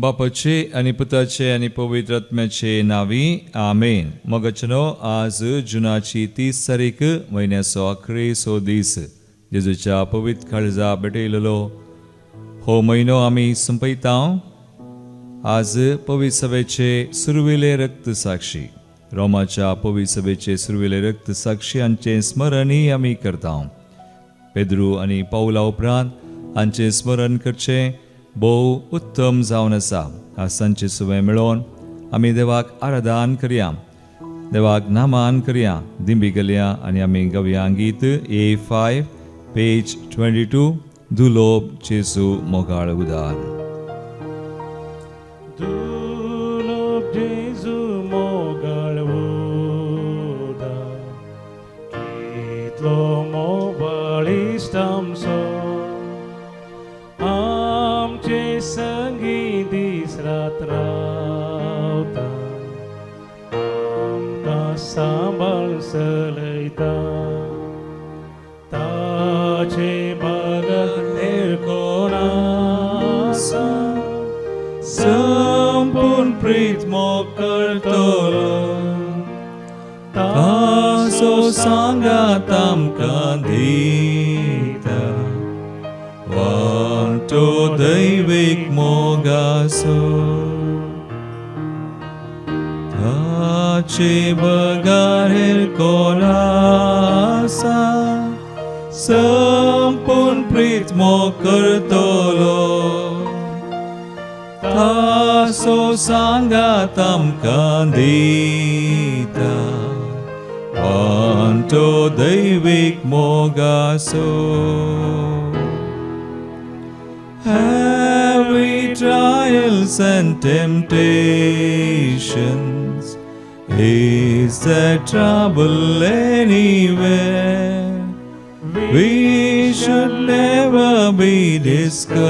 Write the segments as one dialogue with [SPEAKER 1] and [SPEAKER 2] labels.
[SPEAKER 1] बापाचे आणि पुताचे आणि पवित्र आत्म्याचे नावी आमेन. मग वचनो आज जुनाची 30 तारीख महिन्याचो अखेरेचो दीस जेजूच्या पवित्र काळजा भेटयलेलो हो म्हयनो आमी संपयता. आज पवित्र सभेचे सुरविले रक्त साक्षी रोमाच्या पवित्र सभेचे सुरविले रक्त साक्षी हांचे स्मरणही आमी करता. पेद्रू आणि पौला उपरांत हांचे स्मरण करचे भोव उत्तम जावन आसा. आज सांचे सुवें मेळोन आमी देवाक आराधन करया, देवाक नामान करया, दिंबी घालया आनी आमी गावया गीत A5 पेज 22 दुलोब जेजू मोगाळ उदार.
[SPEAKER 2] दुलोब जेजू मोगाळ उदार कितलो मोबाळीस्ट आमचो आमचे संगी दीस रात रावता आमकां सांबाळ चलयता ताचे बगतेर कोण आसा संपूर्ण प्रीत मोकळटलो ताचो सांगात आमकां दिता वांटो दैवीक मोगासो ताचे बगारेर कोण आसा संपूर्ण प्रीत मोकळटलो ताचो सांगात आमकां दिता वांटो दैवीक मोगासो. Heavy trials and temptations, is there trouble anywhere? We should never be discouraged.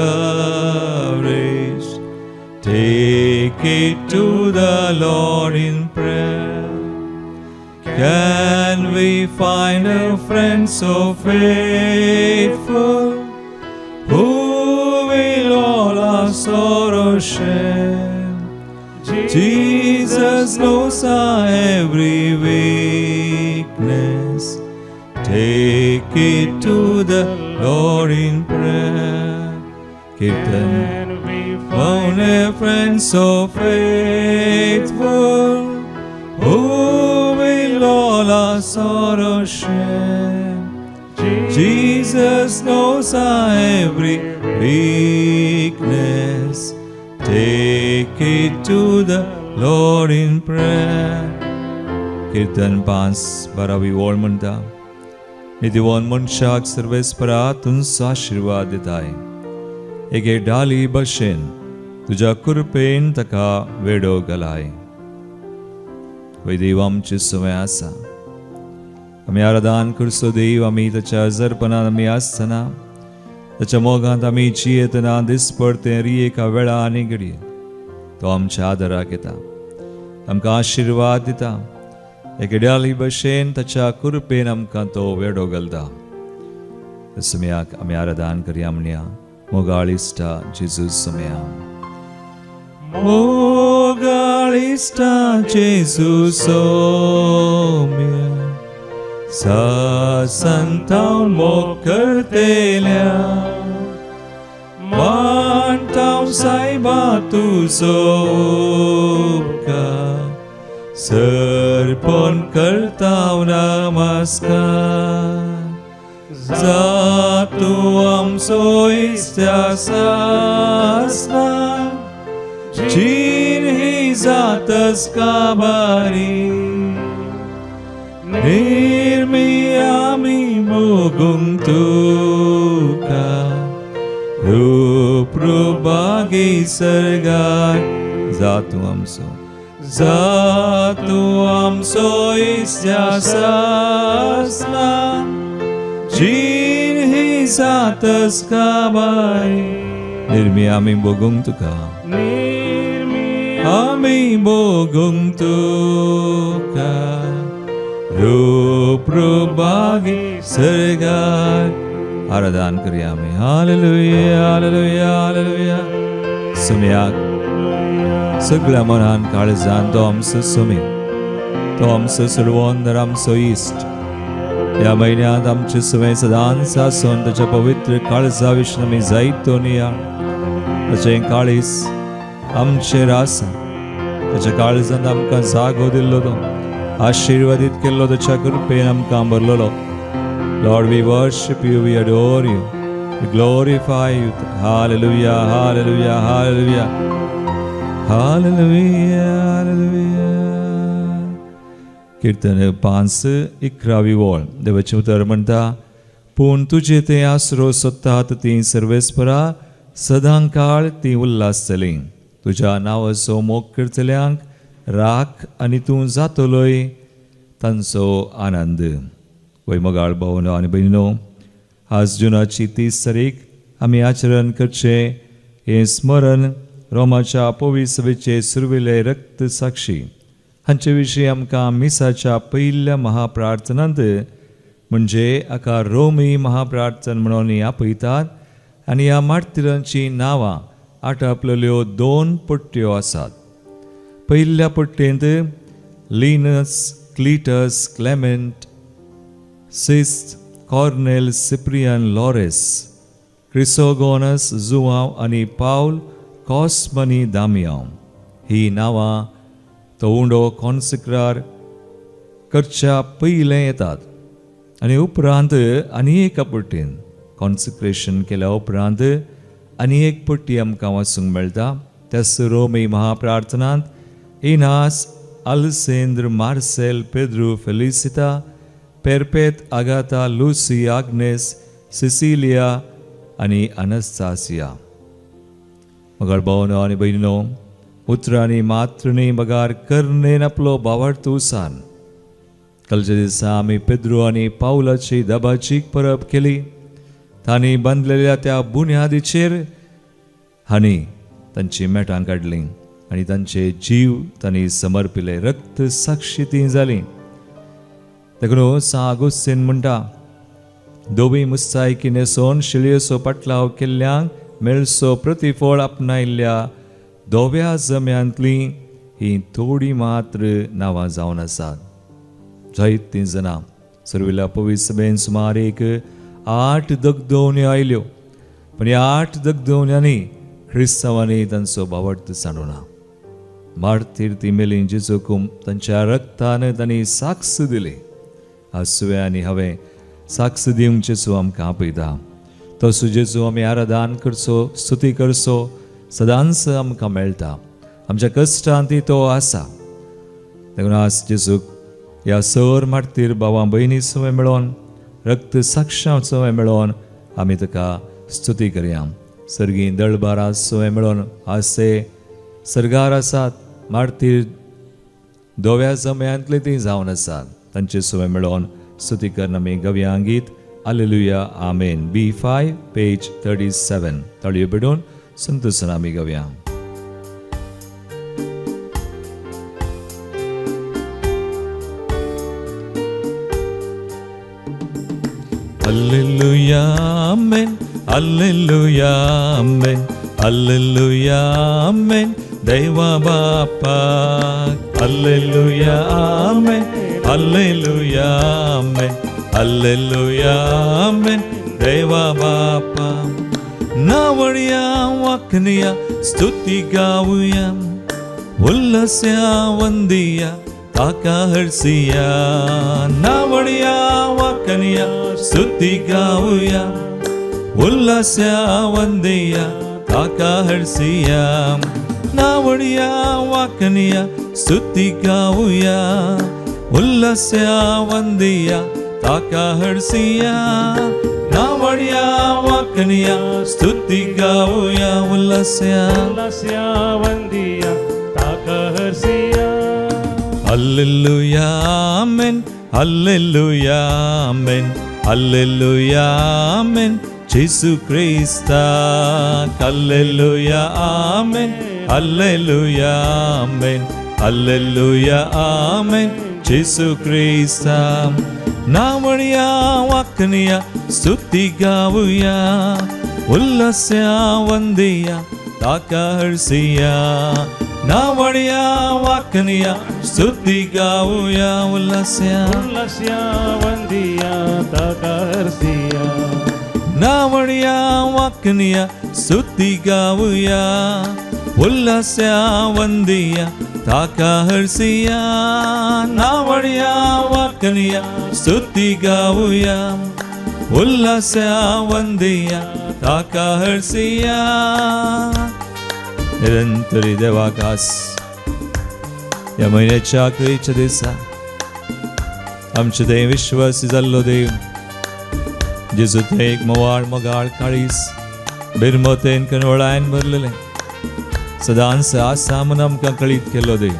[SPEAKER 2] Take it to the Lord in prayer. Can we find a friend so faithful who will all our sorrow share? Jesus knows our every weakness. Take it to the Lord in prayer. Kirtan, we found a friend so faithful who will all our sorrow share. Jesus knows our every weakness. Take it to the Lord in prayer. Kirtan 5:12 ओळ म्हणटा. निधिवान मनशाक सर्वेस्परातून आशीर्वाद दिताय. एके डाली भशेन तुझ्या कृपेन ताका वेडो घालाय. वै देव आमचे सुवें आसा. आमी आराधन करचो देव. आमी ताच्या जरपणान आमी आसतना ताच्या मोगांत आमी जियेतना दिसपडते एका वेळा आनी घडये तो आमच्या आदाराक येता, आमकां आशिर्वाद दिता. एके डाली भशेन ताच्या कृपेन आमकां तो वेडो घालता. समयाक आमी आराधन करया म्हणया. मोगाळिश्टा जेजू समया. मोगाळिश्टा जेजू सोम्या संतांव मोकळतेल्या मांटाव सायबा तुजो उपकार सर्पण करताव नमस्कार. जा तूं आमचो इश्टा आसना जीण ही जातच काबारी निर्मी आमी मोगूंक तुका रूप रूपागी सर्गाक. जा तूं आमचो इश्टा आसना जीण ही जातच काबारी निर्मी आमी मोगूंक तुका आमी मोगूंक तुका रूप रूपागी सर्गाक. आराधन करया आमी. हालेलुया हालेलुया हालेलुया. सुमयाक
[SPEAKER 1] सगळ्या मनान काळजान तो आमचो सोमी, तो आमचो सर्वोंदर, आमचो इश्ट. ह्या म्हयन्यांत आमचे सुवें सदांच आसून ताच्या पवित्र काळजा विशीं आमी जायतो नियाळ. ताचें काळीज आमचेर आसा. ताच्या काळजांत आमकां जागो दिल्लो तो, आशिर्वादीत केल्लो, ताच्या कृपेन आमकां भरलेलो. Lord, we worship you, we adore you, we glorify you. Hallelujah, hallelujah, hallelujah, hallelujah, hallelujah. कीर्तन 5:11 ओळ. देवाचें उतर म्हणटा, पूण तुजे ते आसरो सोदतात ती सर्वेस्परा, सदां काळ ती उल्हासतली. तुज्या नांवाचो मोग करतल्यांक राख आनी तूं जातलोय तांचो आनंद. वैमगाळ भावनो आनी भयणीनो, आज जुनाची 30 तारीख आमी आचरण करचे हे स्मरण रोमाच्या पवित्र सभेचे सुरविले रक्त साक्षी हांचे विशीं आमकां मिसाच्या पयल्या महाप्रार्थनांत म्हणजे हाका रोमी महाप्रार्थना म्हणून आपयतात. आनी ह्या मार्तिरांची नांवां आटापलेल्यो 2 पट्ट्यो आसात. पयल्या पट्टेंत लिनस, क्लिटस, क्लेमेंट, सिस्ट, कॉर्नेल, सिप्रियन, लॉरेस, क्रिसोगोनस, जुआंव आनी पावल, कॉस्मनी, दामियांव ही नांवां तो उंडो कॉन्सिक्रार करच्या पयलें येतात. आनी उपरांत आनी एका पट्टेन कॉन्सिक्रेशन केल्या उपरांत आनी एक पट्टी आमकां वाचूंक मेळटा. त्याच रोमी महाप्रार्थनांत इनास, अल्सेंद्र, मार्सेल, पेद्रू, फेलिसिता, पेरपेत, आगाथा, लुसी, आग्नेस, सिसिलिया आनी अनस्तासिया. मगाळ भावनो आनी भयणीनो, उतरांनी मात्रनी मगार कर्नेन आपलो भावार्थो सान कालच्या दिसा आमी पेद्रू आनी पावलाची दबाची परब केली. तांणी बांदलेल्या त्या बुन्यादीचेर हांणी तांची मेटां काडलीं आनी तांचे जीव तांणी समर्पिले. रक्त साक्षी ती जाली. देखून सागोस्तीन म्हणटा, दोवी मुस्तायकी नेसोन शिळयेचो पाटलाव केल्ल्यांक मेळसो प्रतिफळ आपणायल्ल्या दोव्या जम्यांतली ही थोडी मात्र नांवां जावन आसात. जायतीं जाणां सर्विल्या पवित्र सभेन सुमार 8 दगदोवण्यो आयल्यो, पण ह्या 8 दगदोवण्यांनी क्रिस्तांवांनी तांचो भावार्थ सांडूना. मार्तीर ती मेली जेजूक तांच्या रक्तान तांणी साक्ष दिली. आज सुवे आनी हांवें साक्ष दिवंक जेजू आमकां आपयता. तसो जेजू आमी आराधन करचो, स्तुती करचो सदांच आमकां मेळटा. आमच्या कश्टांत तो आसा. देखून आज जेजूक ह्या सर मार्तीर भावां भयणी सवय मेळोन, रक्त साक्षां सवय मेळोन आमी ताका स्तुती करया. सर्गीं दळबारा सवय मेळोन आज ते सर्गार आसात. मार्तीर दोव्या जम्यांतले ती जावन आसात. तांचे सवय मेळोन स्तुती करन आमी गव्या गीत हालेलुया आमेन B5 पेज 37 तळयो बिडून संतोषन आमी गव्या.
[SPEAKER 2] हालेलुया आमेन, हालेलुया आमेन, हालेलुया आमेन देवा बापाक. हालेलुया आमेन, हालेलुया आमेन, हालेलुया आमेन देवा बापा. नावळया वाकनिया स्तुती गाऊया, उल्लस्या वंदिया ताका हर्षिया. नावळया वाकनिया स्तुती गाऊया, उल्लस्या वंदिया ताका हर्षिया. नावळया वाकनिया स्तुती गाऊया, उल्लस्या वंदिया ताका हर्षिया. नावळया वाकनिया स्तुती गाऊया, उल्लस्या
[SPEAKER 3] वंदिया ताका हर्षिया.
[SPEAKER 2] हालेलुया आमेन, हालेलुया आमेन, हालेलुया आमेन जेसू ख्रिस्ता. हालेलुया आमेन, हालेलुया आमेन, हालेलुया आमेन जेसू ख्रिस्ता. नावळया वाकनिया स्तुती गाऊया, उल्लस्या वंदिया ताका हर्षिया.
[SPEAKER 1] नावड्या वाकनिया स्तुती गाऊया उल्हास्या
[SPEAKER 3] उल्हास्या वंदिया ताका हर्षिया
[SPEAKER 1] नावड्या वाकनिया स्तुती गाऊया उल्हास्या वंदिया ताका हर्षिया नावड्या वाकनिया स्तुती गाऊया उल्हास्या वंदिया ताका हर्षिया निरंतरी देवाकास या महिन्याच्या अखेरीच्या दिवसात आमचे देव विश्वासी जाल्लो देव जेजू ते एक मवाळ मगाळ काळीस बिरमतेन कनवळायन भरलेले सदांच आसा म्हूण आमकां कळीत केल्लो देव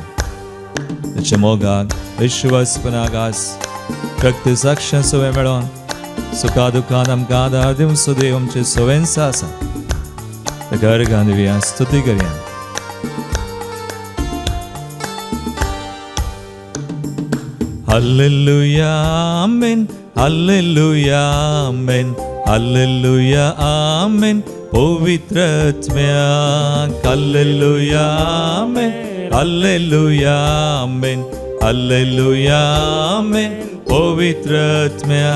[SPEAKER 1] त्याच्या मोगाक विश्वासपणाकास रक्त साक्षां सवय मेळोन सुखा दुखान आमकां आदार दिवचो देव आमचे सवयेंच आसा घर गांधव्या स्तुती करूया हालेलुया आमेन हालेलुया आमेन हालेलुया आमेन पवित्र आत्म्या हालेलुया आमेन हालेलुया आमेन हालेलुया आमेन पवित्र आत्म्या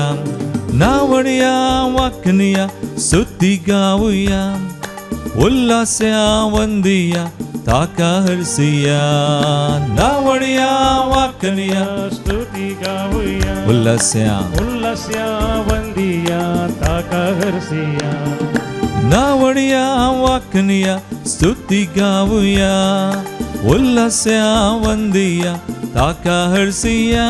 [SPEAKER 1] नावड्या वाकनिया स्तुती गाऊया उल्हास्या वंदिया ताका हर्षिया नावड्या वाकनिया
[SPEAKER 3] स्तुती गाऊया
[SPEAKER 1] उल्हास्या
[SPEAKER 3] उल्हास्या वंदिया ताका हर्षिया
[SPEAKER 1] नावड्या वाकनिया स्तुती गाऊया उल्हास्या वंदिया ताका हर्षिया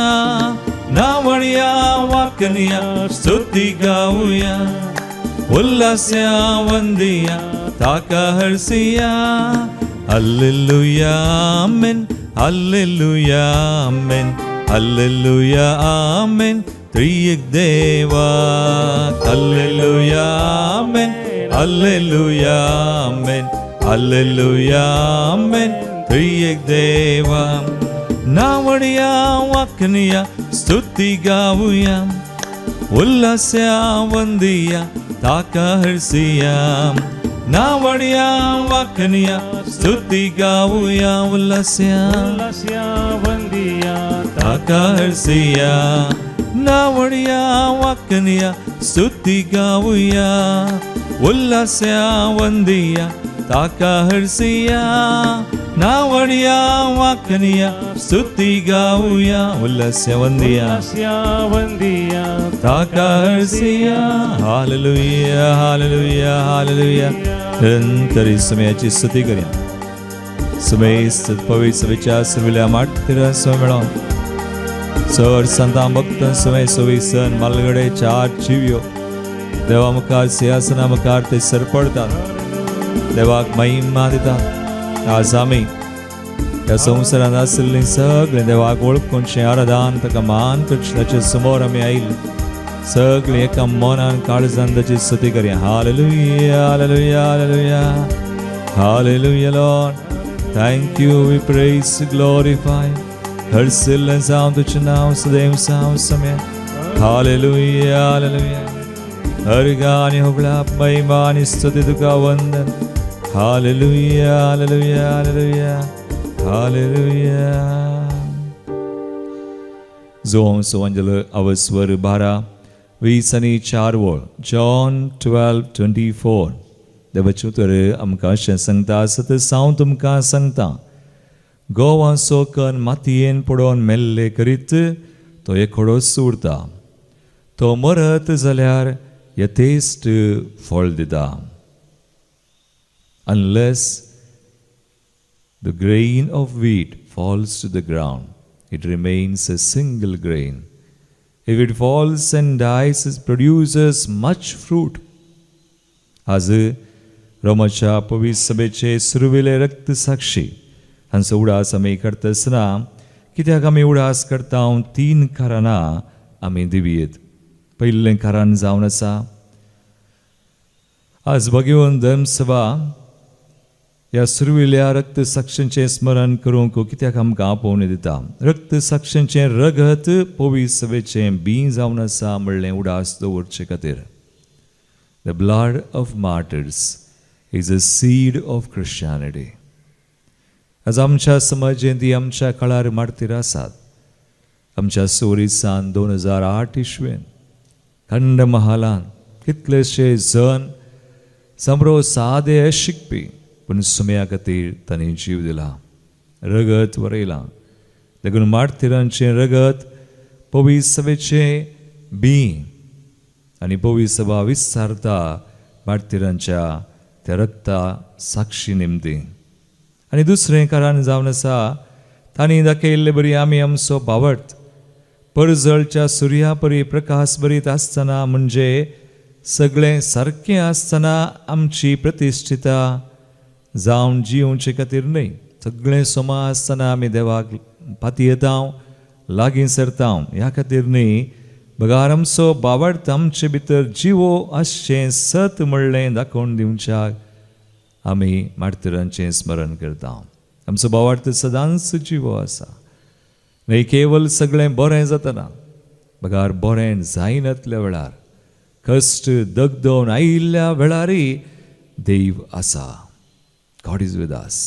[SPEAKER 1] नावड्या वाकनिया स्तुती गाऊया उल्हास्या वंदिया ताका हर्षिया हालेलुया आमेन हालेलुया आमेन हालेलुया आमेन त्रिएक देवा हालेलुया आमेन हालेलुया आमेन हालेलुया आमेन त्रिएक देवा नावड्या वाकनिया स्तुती गाऊया उल्हास्या वंदिया ताका हर्षिया नावड्या वाकनिया स्तुती गाऊया उल्हास्या
[SPEAKER 3] उल्हास्या वंदिया
[SPEAKER 1] ताका हर्षिया नावड्या वाकनिया स्तुती गाऊया उल्हास्या वंदिया ताका हर्षिया नावड्या वाकनिया स्तुती गाऊया उल्हास्या वंदिया
[SPEAKER 3] वंदिया
[SPEAKER 1] ताका हर्षिया हालेलुया हालेलुया हालेलुया निरंतरी समयाची स्तुती करूया समय पवित्र विचार सर्विल्या माटतिरा समय मेळोन चड संतां भक्तां समय सविसन मालगडे चार चिवयो देवा मुखार सिंहासना मुखार ते सरपडतात देवाक महिमा दितात आज आमी ह्या संवसारांत आशिल्लीं सगळीं देवाक वळखूनशें आराधन ताका मान करचें ताचे समोर आमी आयिल्ले सगळीं एका मनान काळजान ताची स्तुती करया हालेलुया हालेलुया हालेलुया हालेलुया Lord thank you we praise glorify हरसिल्लें जावं तुजें नांव सदैव जावं सम्या हालेलुया हालेलुया हरगा आनी होबळाप महिमा आनी स्तुती तुका वंदन हालेलुया हालेलुया हालेलुया हालेलुया जोम सोवंजल अवस्वर 12:20 जॉन 12:24 देवाचें उतर आमकां अशें सांगता सतत हांव तुमकां सांगता गोवाचो कण मातयेन पडोवन मेल्ले करीत तो एकोडोच उरता तो मरत जाल्यार यथेश्ट फळ दिता unless the grain of wheat falls to the ground, it remains a single grain. If it falls and dies, it produces much fruit. आज रोमाच्या पवित्र सभेचे सुरविले रक्त साक्षी हांचो उडास आमी करता आसतना कित्याक आमी उडास करता 3 कारणां आमी दिवयेत पयलें कारण जावन आसा आज भगवन धर्मसभा ह्या सुरविल्या रक्त साक्षींचें स्मरण करूंक कित्याक आमकां आपोवणी दिता रक्त साक्षींचें रगत पवित्र सभेचें बी जावन आसा म्हणलें उडास दवरचे खातीर the blood of martyrs is a seed of Christianity आज आमच्या समाजेन ती आमच्या काळार मारतीर आसात. आमच्या सोरिसान 2008 इस्वेन खंड महालान कितलेशे जण समरो सादे शिकपी पूण सुम्या खातीर तांणी जीव दिला, रगत वरयलां. देखून मारतिरांचें रगत पवित्र सभेचें बी आनी पवित्र सभा विस्तारता मारतिरांच्या त्या रक्ता साक्षी निमती. आनी दुसरें कारण जावन आसा, तांणी दाखयल्ले बरी आमी आमचो भावार्थ परजळच्या सुर्या परी प्रकाश बरीत आसतना, म्हणजे सगळें सारकें आसतना आमची प्रतिश्ठिता जावन जिवचे खातीर न्हय, सगळें सोमा आसतना आमी देवाक पाती येता, लागीं सरता ह्या खातीर न्हय, बगार आमचो भावार्थ आमचे भितर जिवो आसचें सत म्हणलें दाखोवन दिवच्याक आमी मारतिरांचें स्मरण करता. आमचो भावार्थ सदांच जिवो आसा, न्हय केवल सगळें बरें जातना, बगार बरें जायनातल्या वेळार, कश्ट दगदोन आयिल्ल्या वेळारय देव आसा. God is with us.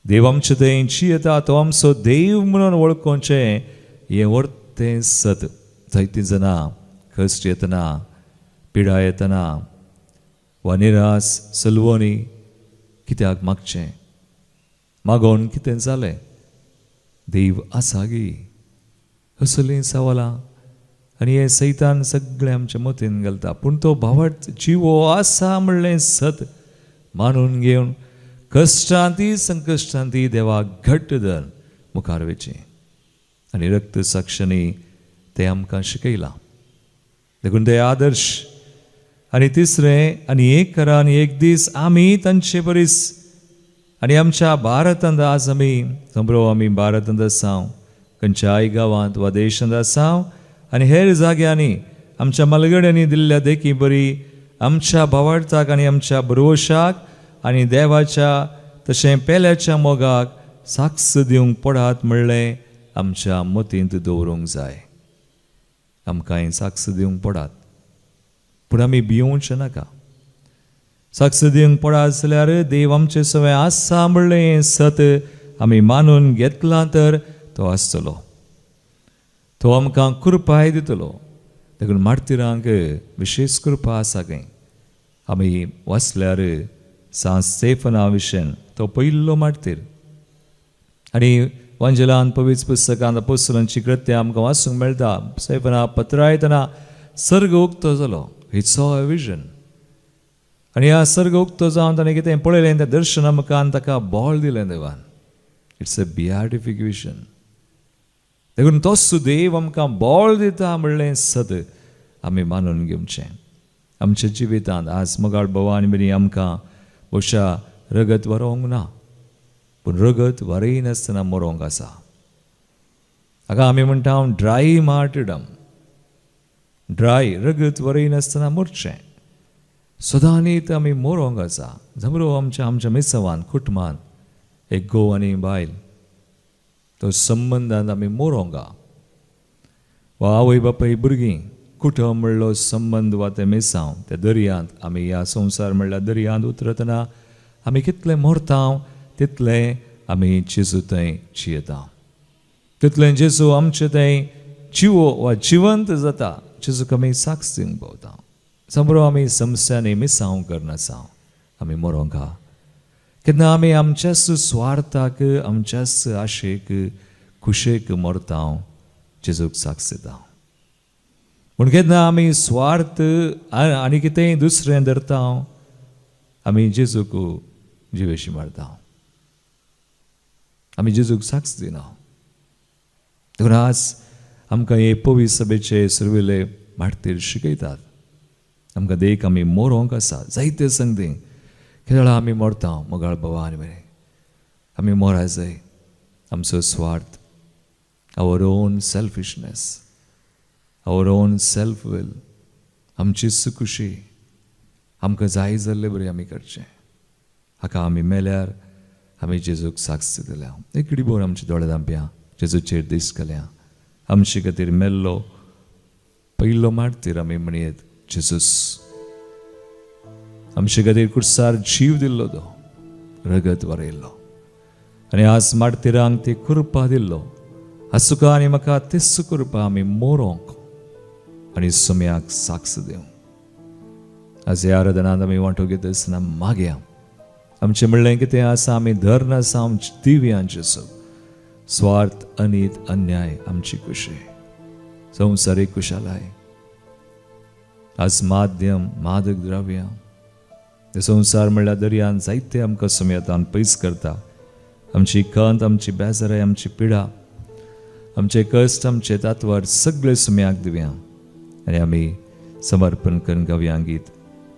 [SPEAKER 1] देव आमचे थंय येता, तो आमचो देव म्हणून वळखोवचें हें वर्तें सत. जायतीं जाणां कश्ट येतना, पिडा येतना वा निराश सलवणी कित्याक मागचें, मागोन कितें जालें, देव आसा गी, असलीं सवालां आनी हे सैतान सगळें आमच्या मतीन घालता. पूण तो भावार्थ जिवो आसा म्हणलें सत मानून घेवन कश्टांती संकश्टांती देवाक घट्ट धरून मुखार वचचें. आनी रक्त साक्षांनी ते आमकां शिकयलां. देखून ते आदर्श. आनी तिसरें, आनी एक करा आनी एक दीस आमी तांचे परीस आनी आमच्या भारतांत आज आमी समरो आमी भारतांत आसां, खंयच्याय गांवांत वा देशांत आसां आनी हेर जाग्यांनी आमच्या मलगड्यांनी दिल्ल्या देखी बरी आमच्या भावार्थाक आनी आमच्या बरोवशाक आनी देवाच्या तशें पेल्याच्या मोगाक साक्ष दिवंक पडात म्हणलें आमच्या मतींत दवरूंक जाय. आमकां साक्ष दिवंक पडात, पूण आमी भिवूंक नाका. साक्ष दिवंक पडात जाल्यार देव आमचे सवय आसा म्हणलें सत आमी मानून घेतलां तर तो आसतलो, तो आमकां कृपाय दितलो. देखून मारतिरांक विशेश कृपा आसा खंय. आमी वाचल्यार सांत स्तेफना विशयन तो पयलो मारतीर. आनी वांजेलांत पवित्र पुस्तकांत अपोस्तलांची कृत्यां आमकां वाचूंक मेळटा. स्तेफना पत्रायतना सर्ग उक्तो जालो. He saw a vision. आनी ह्या सर्ग उक्तो जावन ताणें कितें पळयलें तें दर्शन आमकां ताका बोल दिलें देवान. It's a beatific vision. देखून तोच देव आमकां बोल दिता म्हणलें सत आमी मानून घेवचें. आमच्या जिवितांत आज मोगाळ भवानी बरी आमकां बहुशा रगत वरोंक ना, पूण रगत वरयनासतना मरोंक आसा. हाका आमी म्हणटा ड्राय मार्टरडम. ड्राय रगत वरयनासतना मरचें. सदांच आमी मरोंक आसा. जमरो आमच्या मेसावान कुटुंबांत एक घोव आनी बायल, तो संबंदांत आमी मरोंक हा. वा आवय बापाय भुरगीं कुटुंब म्हणलो संबंद वा ते मेसांव त्या दर्यांत आमी ह्या संवसार म्हणल्यार दर्यांत उतरतना आमी कितलें मरता तितलें आमी जेजू थंय जियेता. तितलें जेजू आमचे थंय जिवो वा जिवंत जाता. जेजूक आमी साक्ष दिवंक पावता. समरो आमी समस्यांनी मिसांव करनासा आमी मरोंक हा. केन्ना आमी आमच्याच स्वार्थाक, आमच्याच आशेक, खुशेक मरता जेजूक साक्ष दिता. पूण केन्ना आमी स्वार्थ आनी कितेंय दुसरें धरता आमी जेजूक जिवेशी मारता. आमी जेजूक साक्ष दिना. देखून आज आमकां हे पवित्र सभेचे सुरविले मारतीर शिकयतात. आमकां देख आमी मरोंक आसा. जायते संगती केळा आमी मरता मोगाळ भवानी मेरेन. आमी मराय जाय. आमचो स्वार्थ, our own selfishness, our own self will, आमची सुखुशी आमकां जाय जाल्ले बरें आमी करचें. हाका आमी मेल्यार आमी जेजूक साक्ष दिल्या. एक डिबोर आमच्या दोळे धांप्या जेजूचेर दीस केल्या. आमचे खातीर मेल्लो पयलो मारतीर आमी म्हणयत जेजूस. आमचे खातीर कुर्सार जीव दिल्लो तो, रगत वरयल्लो. आनी आज मारतिरांक ती कृपा दिल्लो आसुका आनी म्हाका तेच कृपा आमी मोरोंक आनी सुम्याक साक्ष दिवं. आज ह्या आराधनांत आमी वांटो घेता आसतना मागया आमचें म्हणलें कितें आसा आमी धर्न आसा आमच्या दिव्यांचे स्वार्थ अनीत अन्याय आमची कुशी संवसारीक कुशालाय आज माध्यम मादक द्रव्य हे संवसार म्हणल्यार दर्यान जायते आमकां सुमेतान पयस करता. आमची खंत आमची बेजाराय आमची पिडा आमचे कश्ट आमचे तातवार सगळे सुम्याक दिवया आनी आमी समर्पण करून गावया गीत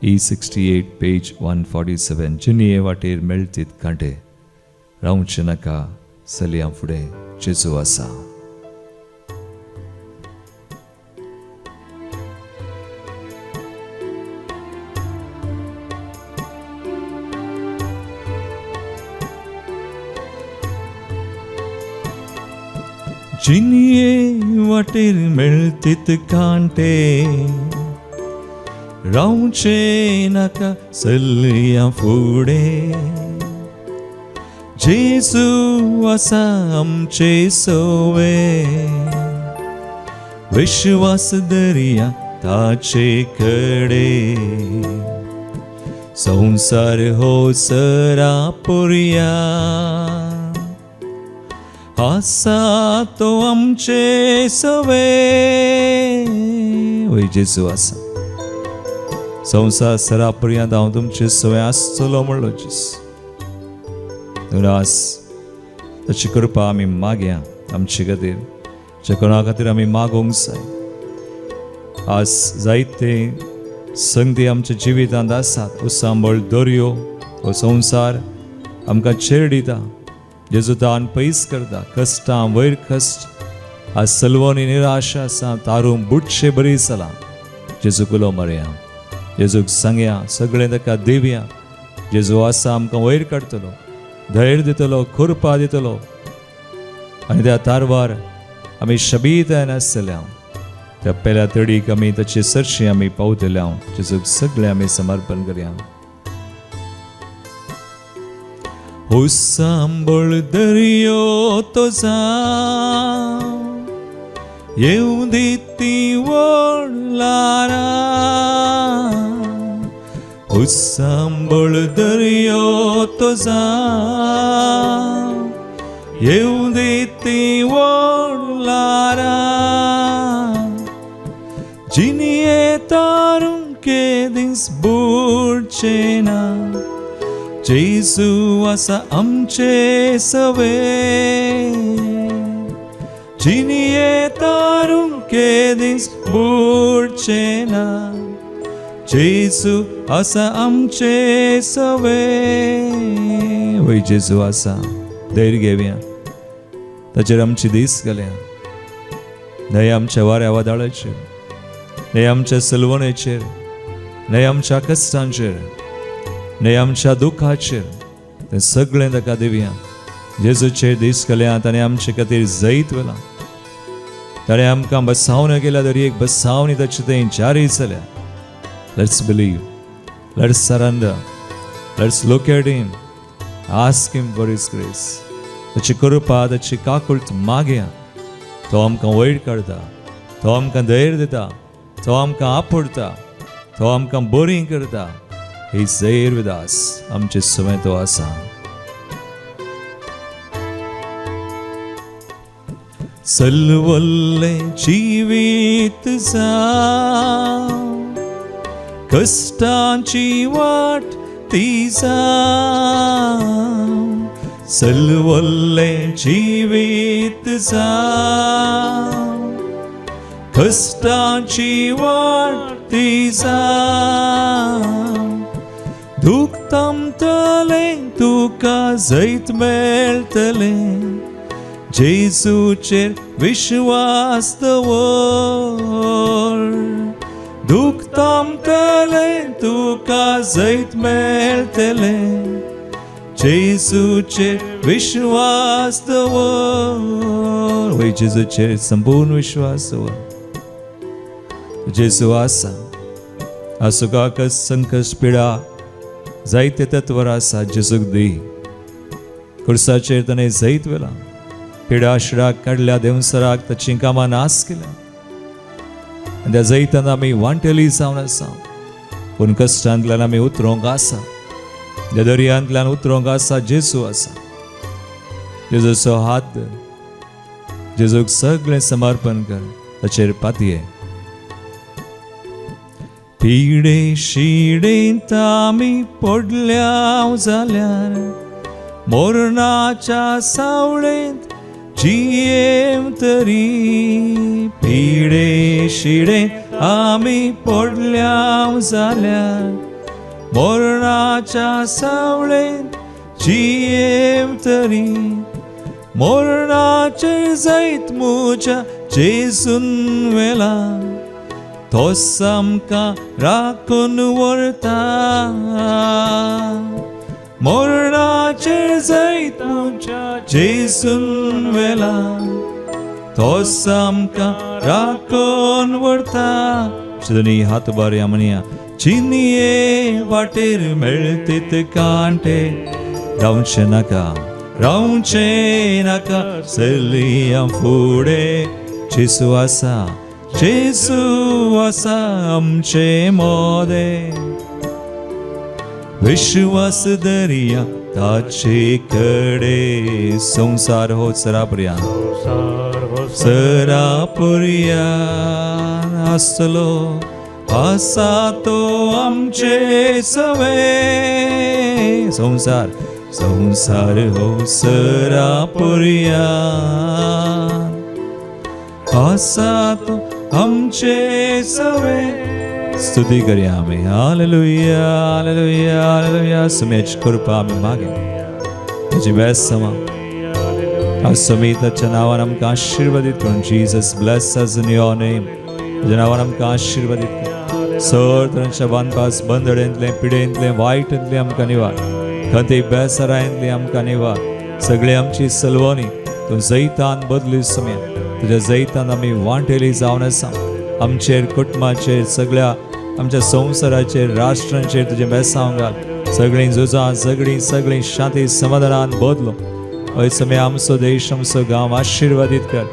[SPEAKER 1] E68 पेज 147 जिनिये वाटेर मेळटीत कांटे रावचे नाका चलया फुडें जेजू आसा. जिनिये वाटेर मेळटीत कांटे रावचे नाका चलया फुडें जेजू आसा आमचे सोवे विश्वास दर्या ताचे कडे संसार हो सरा पुरया आसा तो आमचे सोवे वय जेजू आसा संसार सरापर्यंत हांव तुमचे सोय आसतलो म्हणलो जेजू आज ताची कृपा आमी मागया आमचे खातीर जे कोणा खातीर आमी मागोंक जाय. आज जायते संगती आमच्या जिवितांत आसात उसांबळ दर्यो हो संवसार आमकां छेड दिता जेजू तान पयस करता कश्टां वयर कश्ट आज सलवणी निराशा आसा तारून बुटशे बरी चला जेजू कुलो मरया जेजूक सांगया सगळें ताका दिवया जेजू आसा आमकां वयर काडटलो धैर्य दितलो कृपा दितलो आनी त्या तारवार आमी शबीत नासतल्या त्या पेल्या तडीक आमी ताचे सरशी आमी पावतल्या जेजूक सगळें आमी समर्पण करया. सांबळ दर्यो तो येऊ दिती वळलारा सांबळ दर्यो तो येऊ दिती वळलारा जिनिये तारून के दिस बुडचे ना जेजू आसा आमचे सवे जिनिये तारून के दिस बुडचे ना जेजू आसा आमचे सवे वय जेजू आसा धैर्य घेवया ताचेर आमची दीस घालया न्हय आमच्या वाऱ्या वादळाचेर न्हय आमच्या सलवणेचेर न्हय आमच्या कश्टांचेर न्हय आमच्या दुखाचेर तें सगळें ताका दिवया जेजूचेर दीस घालयात आनी आमचे खातीर जैत वेला ताणें आमकां बसावण केल्या तरी एक बसावणी ताचे थंय जारी जाल्या. Let's believe, let's surrender, let's look at him, ask him for his grace. ताची कृपा ताची काकुळट मागया तो आमकां वयर काडटा तो आमकां धैर्य दिता तो आमकां आपडटा तो आमकां बरी करता. He is there with us. आमचे सुमे तो आसा. सलवल्ले जिवीत जावं कष्टांची वाट ती जावं सलवल्ले जिवीत जावं कष्टांची वाट ती जावं दुख थांबतलें तुका जैत मेळटलें जेजूचेर विश्वास दवर दुख थांबतलें तुका जैत मेळटलें जेजूचेर विश्वास दवर वय जेजूचेर संपूर्ण विश्वास दवर. जेजू आसा असुकाकस संकश पिडा जायते तत्वर आसा जेजूक दी खुर्साचेर ताणें जैत वेला, पिडाशिडाक काडल्या, देंवसराक ताची कामां नास केल्या. आनी त्या जैतान आमी वांटेली जावन आसा, पूण कश्टांतल्यान आमी उतरोंक आसा. त्या दर्यांतल्यान उतरोंक आसा. जेजू आसा. जेजूचो हात धर, जेजूक सगळें समर्पण कर, ताचेर पातये. पिडे शिडेंत आमी पडल्या जाल्यार, मोरणाच्या सावळेंत जियेम तरी. पिडे शिडेंत आमी पडल्या जाल्यार, मोरणाच्या सावळेंत जियेम तरी. मोरणाचे जैत म्हज्या जेजून वेला, तोच आमकां राखून व्हरता. मोरणाचे जैत म्हज्या जेजून वेला, तोच आमकां राखून व्हरता. दोनी हात बरे म्हणया. चिनिये वाटेर मेळटेत कांटे, रावचे नाका, रावचे नाका, चलया फुडें. जेजू आसा, जेजू आसा आमचे मोदे. विश्वास दर्या ताचे कडे. संसार हो सरापर्यंत, सरापर्यंत आसलो, आसा तो आमचे सवे. संसार, संसार हो सरापर्यंत आसा तो आमचे सवे. स्तुती करूया आमी. हालेलुया, हालेलुया, हालेलुया. सुमेच कृपा आमी मागे. तुजी बेस्ट समा आज सुमी ताच्या नांवान आमकां आशिर्वादीत करून. Jesus bless us in your name. तुज्या नांवान आमकां आशिर्वादीत कर. सर तरेच्या बांदपास, बंदडेंतले, पिडेंतले, वायटांतले आमकां निवार. खंय बेसरायंतली आमकां निवार. सगळी आमची सलवणी तूं जैतान बदली सुम्या. तुज्या जैतान आमी वांटेली जावन आसा. आमचेर, कुटुंबाचेर, सगळ्या आमच्या संवसाराचेर, राष्ट्रांचेर तुजें बेसांव घाल. सगळीं झुजां, सगळीं शांती समाधानान बदलो. हय समय आमचो देश, आमचो गांव आशिर्वादीत कर.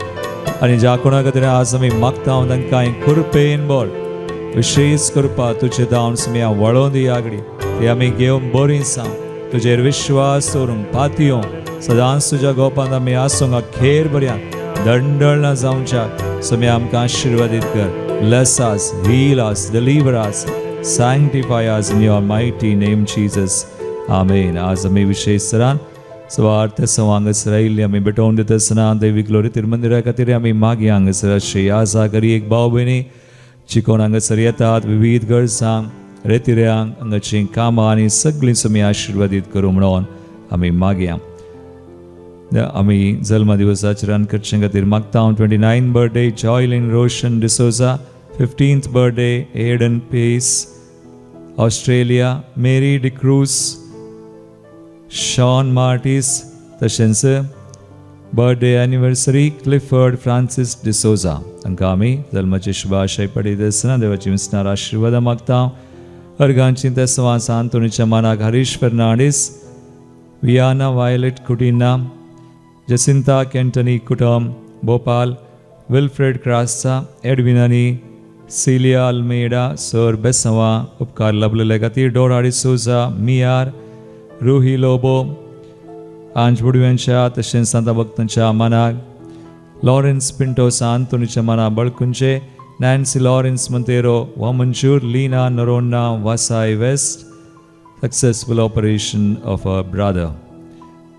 [SPEAKER 1] आनी ज्या कोणा खातीर आज आमी मागता तांकां कृपेन बोड, विशेष कृपा तुजे दावन सुम्या वळोवन दी आगडी. ती आमी घेवन बरीं सांग. तुजेर विश्वास दवरून पातयो सदांच तुज्या गोपांत आमी आसूंक. अखेर बऱ्यान दंडळ ना जावच्या सुम्या आमकां आशिर्वादीत कर. Bless us, heal us, deliver us, sanctify us in your mighty name, Jesus. Amen. आज आमी विशेष सरान स्वार्थ संवांगसर आयिल्ली आमी भेटोवन दिता आसतना दैवी ग्लोरी तिरुमंदिरा खातीर आमी मागी हांगासर अशी आसा करी. एक भाव भयणी चिकोन हांगासर येतात, विविध गरजांक, रेतिऱ्यांक, हांगाची कामां आनी सगळीं सुमी आशिर्वादीत करूं म्हणून आमी मागया. आमी जल्म दिवसाचे रान करचे खातीर मागता. 29 birthday Joylin Roshan D'Souza. 15th birthday Aiden Pais Australia. Mary D'Cruz, Shawn Martis. तशेंच birthday anniversary Clifford Francis D'Souza. तांकां आमी जल्माची शुभाशय पडयता आसतना देवाची विस्तार आशिर्वाद मागता. अर्गांची तेसवा सांतोनीच्या मानाक हरीश फर्नांडीस, वियाना वायलेट कुटिना, जसिंता केंटनी कुटम, भोपाल, विल्फ्रेड क्रास्सा, एडविनानी, सिलिया अल्मेडा, सर बेसवा उपकार लबलेले खातीर. डोरा डिसोजा, मियार, रुही लोबो, आंज बुडव्यांच्या तशेंच सांता भक्तांच्या मानाक. लॉरेन्स पिंटो सांतोनीच्या माना बळकुंचे, Nancy Lawrence Monteiro, Vamanjoor, Leena Noronha, Vasai west. Successful operation of a brother.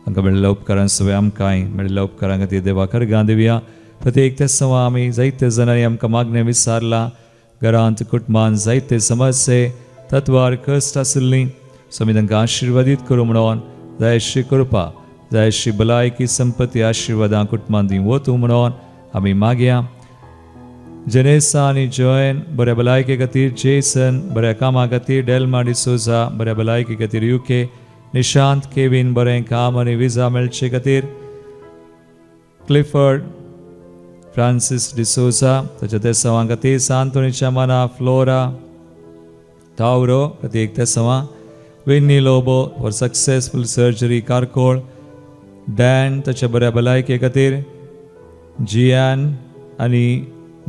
[SPEAKER 1] हांकां मेळिल्ल्या उपकारां सगळ्या आमकांय मेळिल्ल्या उपकारां खातीर देवाक अर्गां दिवया. प्रत्येक तेसवा आमी जायते जाणांनी आमकां मागणें विचारलां. घरांत, कुटुंबांत जायते समस्ये, तत्वार कश्ट आशिल्लीं स्वामी तांकां आशिर्वादीत करूं म्हणून जायशी कृपा, जायशी भलायकी, संपत्ती, आशिर्वादां कुटुंबांत दी वतूं म्हणून आमी मागया. जेनेसा आनी जॉयन बऱ्या भलायके खातीर. जेसन बऱ्या कामा खातीर. डेल्मा डिसोजा बऱ्या भलायके खातीर UK. निशांत केविन बरें काम आनी विजा मेळचे खातीर. क्लिफर्ड फ्रांसिस डिसोजा ताच्या तेसवां खातीर. सांतोनीच्या माना फ्लोरा तावरो प्रत्येक तेसवां. Winnie Lobo for successful surgery Karkal. Dan ताच्या बऱ्या भलायके खातीर, जियान आनी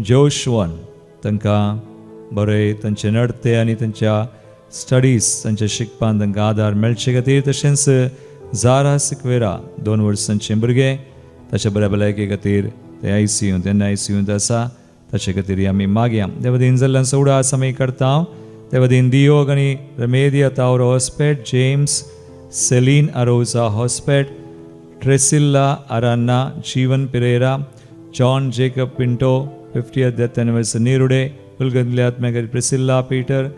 [SPEAKER 1] जोशवन तांकां बरें तांचे नडते आनी तांच्या स्टडीज तांच्या शिकपान तांकां आदार मेळचे खातीर, तशेंच जारा सिक्वेरा 2 वर्सांचें भुरगें ताच्या बऱ्या भलायके खातीर ते ICU तेन्ना ICUंत आसा, ताचे खातीर आमी मागया. देवदीन जाल्ल्यान सोडा आसा आमी करता. देवदीन दियोग आनी Remedia Tauro Hospet, James Celine Aroza Hospet, Tresilla Aranha, Jeevan Pereira, John Jacob Pinto 50th death anniversary निरुडे, उलगंतल्या आत्म्याक प्रिसिल्ला पीटर,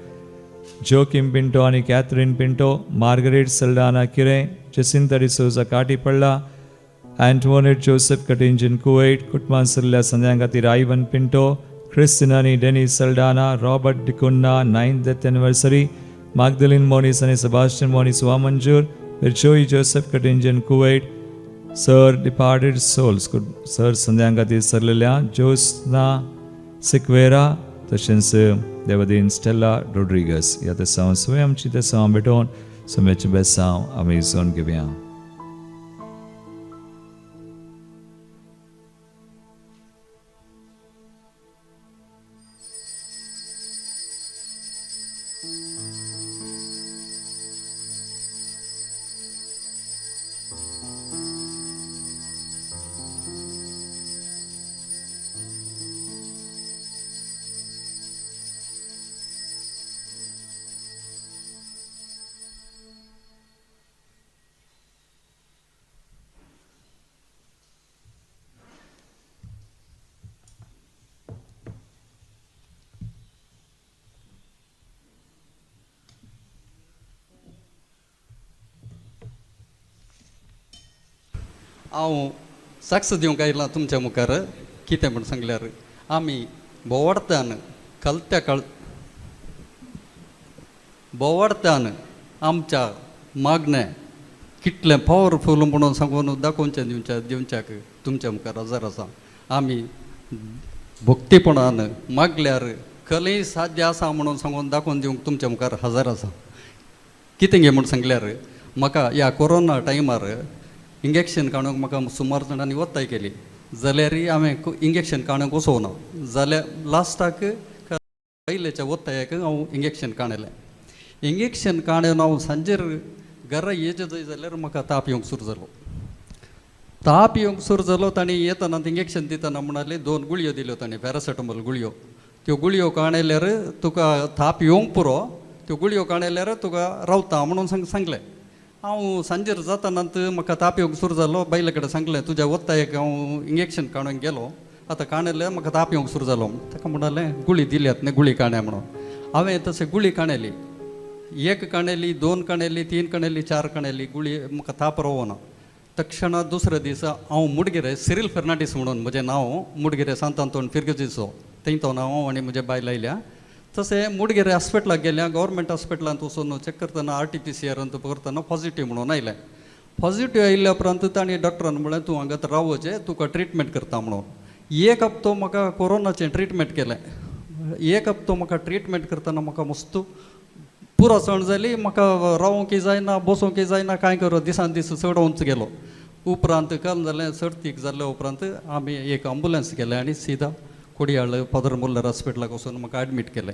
[SPEAKER 1] जोकिम पिंटो आनी कॅथरीन पिंटो, मार्गरेट सल्डाना किरे, जसिंता डिसोजा काटी पडला, अँटोनेट जोसेफ कटिंजन कुवेट, कुटुंबान सरल्या संद्यां खातीर आयवन पिंटो, क्रिस्टिना आनी Dennis Saldanha, Robert D'Cunha 9th death anniversary, Magdalene Monis आनी सेबास्टियन मोनिस वा मंजूर, विरचोई जोसेफ कटिंजन कुवेट, सर डिपार्टेड सोल्स सर संद्यां खातीर सरलेल्या जोस्ना सिक्वेरा, तशेंच देवदीन स्टेला रोड्रिगस ह्या तेसांव सुय आमची तेसांव भेटोवन सुमेचे बेसांव आमी इजोवन घेवया.
[SPEAKER 4] हांव साक्ष दिवंक आयलां तुमच्या मुखार. कितें म्हण सांगल्यार आमी बोवाडतान बोवाडतान आमच्या मागणें कितलें पॉवरफूल म्हणून सांगून दाखोवचें दिवच्याक तुमच्या मुखार हजर आसा. आमी भक्तीपणान मागल्यार खरें साध्य आसा म्हणून सांगून दाखोवन दिवंक तुमच्या मुखार हजर आसा. कितें गे म्हण सांगल्यार म्हाका ह्या कोरोना टायमार इंजेक्शन काडूंक म्हाका सुमार जाणांनी वताय केली, जाल्यार हांवें इंजेक्शन काडूंक वचोना, जाल्यार लास्टाक पयलेच्या वतायाक हांव इंजेक्शन काडलें. इंजेक्शन काडून हांव सांजेर घरा येचें थंय जाल्यार म्हाका ताप येवंक सुरू जालो. ताप येवंक सुरू जालो. तांणी येतना इंजेक्शन दितना म्हणाले 2 गुळयो दिल्यो तांणी, पॅरासिटामॉल गुळयो. त्यो गुळयो काडल्यार तुका ताप येवंक पुरो, त्यो गुळयो काडल्यार तुका रावता म्हणून सांगलें. हांव सांजेर जातानात म्हाका ताप येवंक सुरू जालो. बायले कडेन सांगलें तुज्या वतायक हांव इंजेक्शन काडूंक गेलो, आतां काडलें म्हाका ताप येवंक सुरू जालो. ताका म्हणालें गुळी दिल्यात न्ही, गुळी काड्या म्हणून. हांवें तशें गुळी काडली. 1 काडली, 2 काडली, 3 काडली, 4 काडली, गुळी म्हाका ताप रावना. तक्षण दुसरे दीस हांव मुडगिरे, सिरील फर्नांडीस म्हणून म्हजें नांव, मुडगिरे सांत आंतोन फिरगजीचो थंयतो हांव आनी म्हजे बायल आयल्या. तशें मुडगिरे हॉस्पिटलाक गेल्या. गव्हर्मेंट हॉस्पिटलांत वचून चॅक करतना RT-PCR करतना पॉझिटिव्ह म्हणून आयलें. पॉझिटिव्ह आयिल्ल्या उपरांत तांणी डॉक्टरान म्हळें तूं हांगा रावचें, तुका ट्रिटमेंट करता म्हणून. 1 हप्तो म्हाका कोरोनाचें ट्रिटमेंट केलें. 1 हप्तो म्हाका ट्रिटमेंट करतना म्हाका मस्त पुरो सण जाली. म्हाका रावोंकय जायना, बसोवंकय जायना, कांय करूं दिसान दीस चडोवंच गेलो. उपरांत काल जालें, सर्तीक जाल्ल्या उपरांत आमी एक ॲम्ब्युलन्स केलें आनी सीदा कोडयाळ फादर मुल्लर हॉस्पिटलाक वचून म्हाका एडमीट केलें.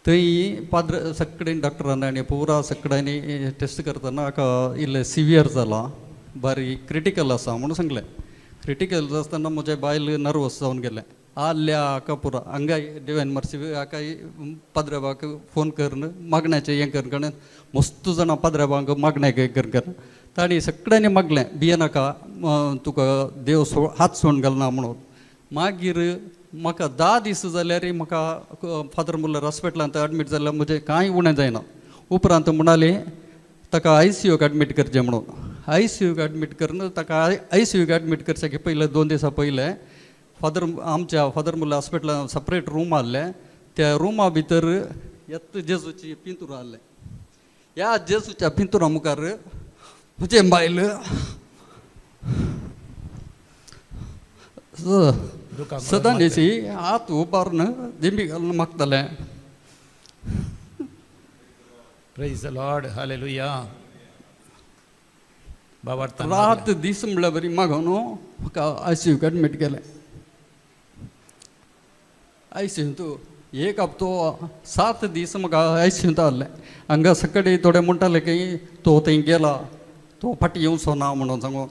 [SPEAKER 4] थंय सगळें डॉक्टरांनी आनी पुरा सगळ्यांनी टेस्ट करतना हाका इल्लें सिवियर जाला, बारीक क्रिटिकल आसा म्हणून सांगलें. क्रिटिकल आसतना म्हजे बायल नर्वस जावन गेलें. आल्या हाका पुरा हांगाय डिवायन मर्सी हाकाय पाद्रेबाक फोन करून मागण्याचें हें कर, मस्त जाणां पाद्रेबाक मागण्याक हें कर. तांणी सगळ्यांनी मागलें भियेनाका, तुका देव हात सोडून घालना म्हणून. मागीर म्हाका 10 दीस जाल्यार म्हाका फादर मुल्लर हॉस्पिटलांत एडमीट जाल्यार म्हजें कांय उणें जायना. उपरांत म्हणाले ताका ICUक एडमीट करचें म्हणून. ICUक एडमीट करून ताका ICUक एडमीट करचे पयलें 2 दिसां पयलें आमच्या फादर मुल्लर हॉस्पिटलांत सेपरेट रूम आहलें. त्या रुमा भितर येत जेजूची पिंतूर आहलें. ह्या जेजूच्या पिंतुरा मुखार म्हजें बायल सदां न्हेसी हात उबारून दिंबी घालून मागतालें.
[SPEAKER 5] Praise the Lord. Hallelujah. बाबार्थान
[SPEAKER 4] रात दीस म्हणल्यार बरी मागो न्हू म्हाका ICU एडमीट केलें. ICU तूं एक हप्तो 7 दीस म्हाका ICU आहलें. हांगा सकाळी थोडे म्हणटाले की तो थंय गेला, तो फाटीं येवचो ना म्हणून सांगून.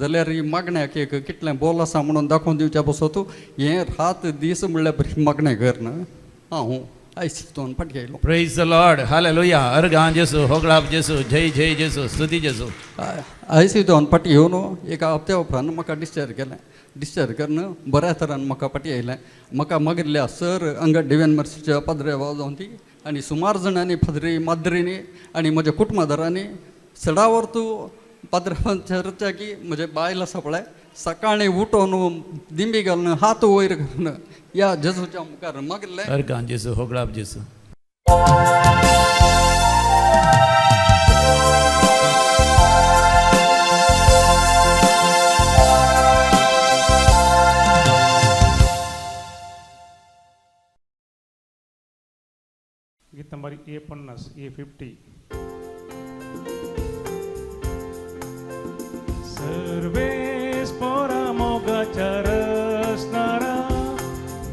[SPEAKER 4] जाल्यार ही मागण्याक एक कितलें बोल आसा म्हणून दाखोवन दिवच्या बसो तूं. हें रात दीस म्हणल्यार बरी मागणें कर न्हू. हांव ICUतून फाटीं आयलो.
[SPEAKER 5] प्रेज द लॉर्ड हालेलुया अर्गां जेसू होगळाप जेसू जय जय जेसू स्तुती जेसू.
[SPEAKER 4] ICUतून फाटीं येवन एका हप्त्या उपरांत म्हाका डिस्चार्ज केलें. डिस्चार्ज करून बऱ्या तरान म्हाका फाटीं आयलें. म्हाका मागिल्ल्या सर हांगा डिव्हिन मर्सीच्या पाद्रे वाजोवन ती आनी सुमार जाणांनी फादरी माद्रींनी आनी म्हज्या कुटुंबादारांनी चडावर तूं पाद्रे चर्चा की म्हजे बायल आसा पळय सकाळीं उठोवन दिंबी घालून हात वयर करून या जेजूच्या मुखार मागिल्लें.
[SPEAKER 5] अर्गां जेसू होगळाप जेसू.
[SPEAKER 3] गीत नंबर A50 A50. सर्वेस पोरा मोगाच्या रसणारा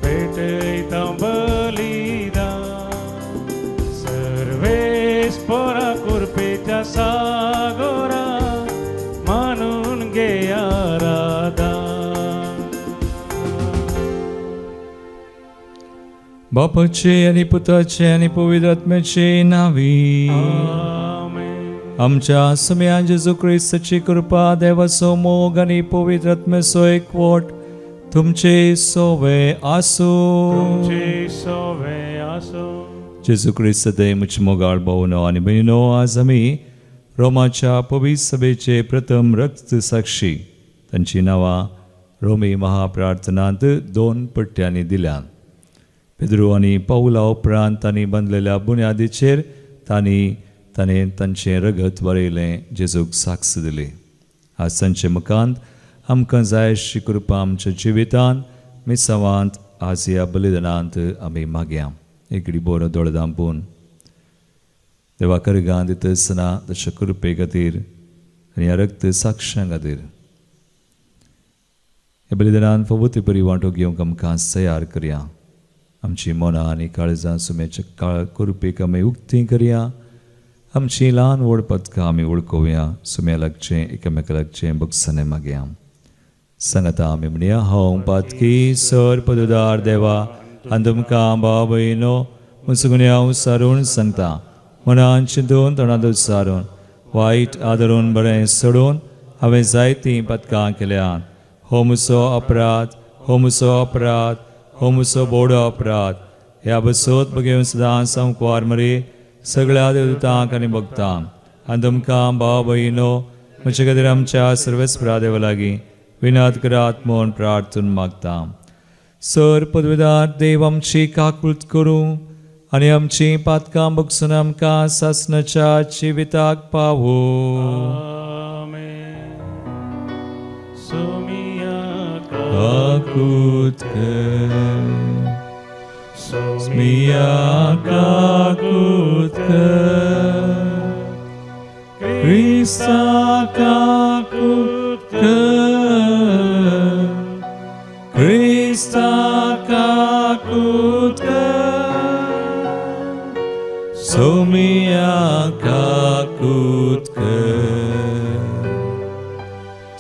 [SPEAKER 3] भेटैता बलिदान. सर्वेस पोरा कुरपेच्या सागोरा मानून घे आराधन.
[SPEAKER 1] बापाचे आणि पुताचे आणि पवित्र आत्म्याचे नावी.
[SPEAKER 3] आमेन.
[SPEAKER 1] आमच्या सुम्या जेजू ख्रिस्ताची कृपा देवाचो मोग आणि पवित्र आत्म्याचो एकवट तुमचे सोवे आसो.
[SPEAKER 3] तुमचे सोवे आसो.
[SPEAKER 1] जेजू ख्रिस्त दे मुच मोगाळ भावनो आणि बहिणो, आज आम्ही रोमाच्या पवित्र सभेचे प्रथम रक्त साक्षी तांची नांवां रोमी महाप्रार्थनांत 2 पट्ट्यांनी दिल्यात. पेद्रू आनी पावला उपरांत तांणी बांदलेल्या बुन्यादीचेर ताणें तांचें रगत वरयलें, जेजूक साक्ष दिली. आज तांचे मुखांत आमकां जाय अशी कृपा आमच्या जिवितांत मिसावांत आज ह्या बलिदानांत आमी मागया. एकडी बरो दोळ दांपून देवा करगां दिता आसतना तशे कृपे खातीर आनी ह्या रक्त साक्षां खातीर ह्या बलिदानांत पवित्र बरी वांटो घेवंक आमकां तयार करया. आमची मनां आनी काळजां सुमेच्या काळ कुरपेक आमी उक्ती करया. आमची ल्हान व्हड पथकां आमी वळखुया. सुम्या लागचें एकामेका लागचें बगसने मागया. सांगता आमी म्हणया, हांव पातकी सर पदुदार देवा आनी तुमकां भाव भयणो मुसगुण्या उसारून सांगता. मनान चिंतून तोंडांत उच्चारून वायट आदरून बरें सोडून हांवें जायतीं पथकां केल्यात. हो म्हजो अपराध, हो म्हजो अपराध, हो म्हजो बोडो अपराध. ह्या बसोत बगेवन सदां संकवार मरे सगळ्या देवतांक आनी भक्तांक आनी तुमकां भाव भयणो म्हजे खातीर आमच्या सर्वेस्परा देवा लागीं विनत करात म्हूण प्रार्थून मागता. सर पदवीदार देव आमची काकूळट करूं आनी आमची पातकां बगसून आमकां सासणाच्या जिविताक पावो.
[SPEAKER 3] आमेन. सोमिया
[SPEAKER 1] काकूळट कर,
[SPEAKER 3] सोमिया
[SPEAKER 1] काकूळट कर, क्रिस्ता काकूळट कर, क्रिस्ता काकूळट कर, सोमिया काकूळट कर,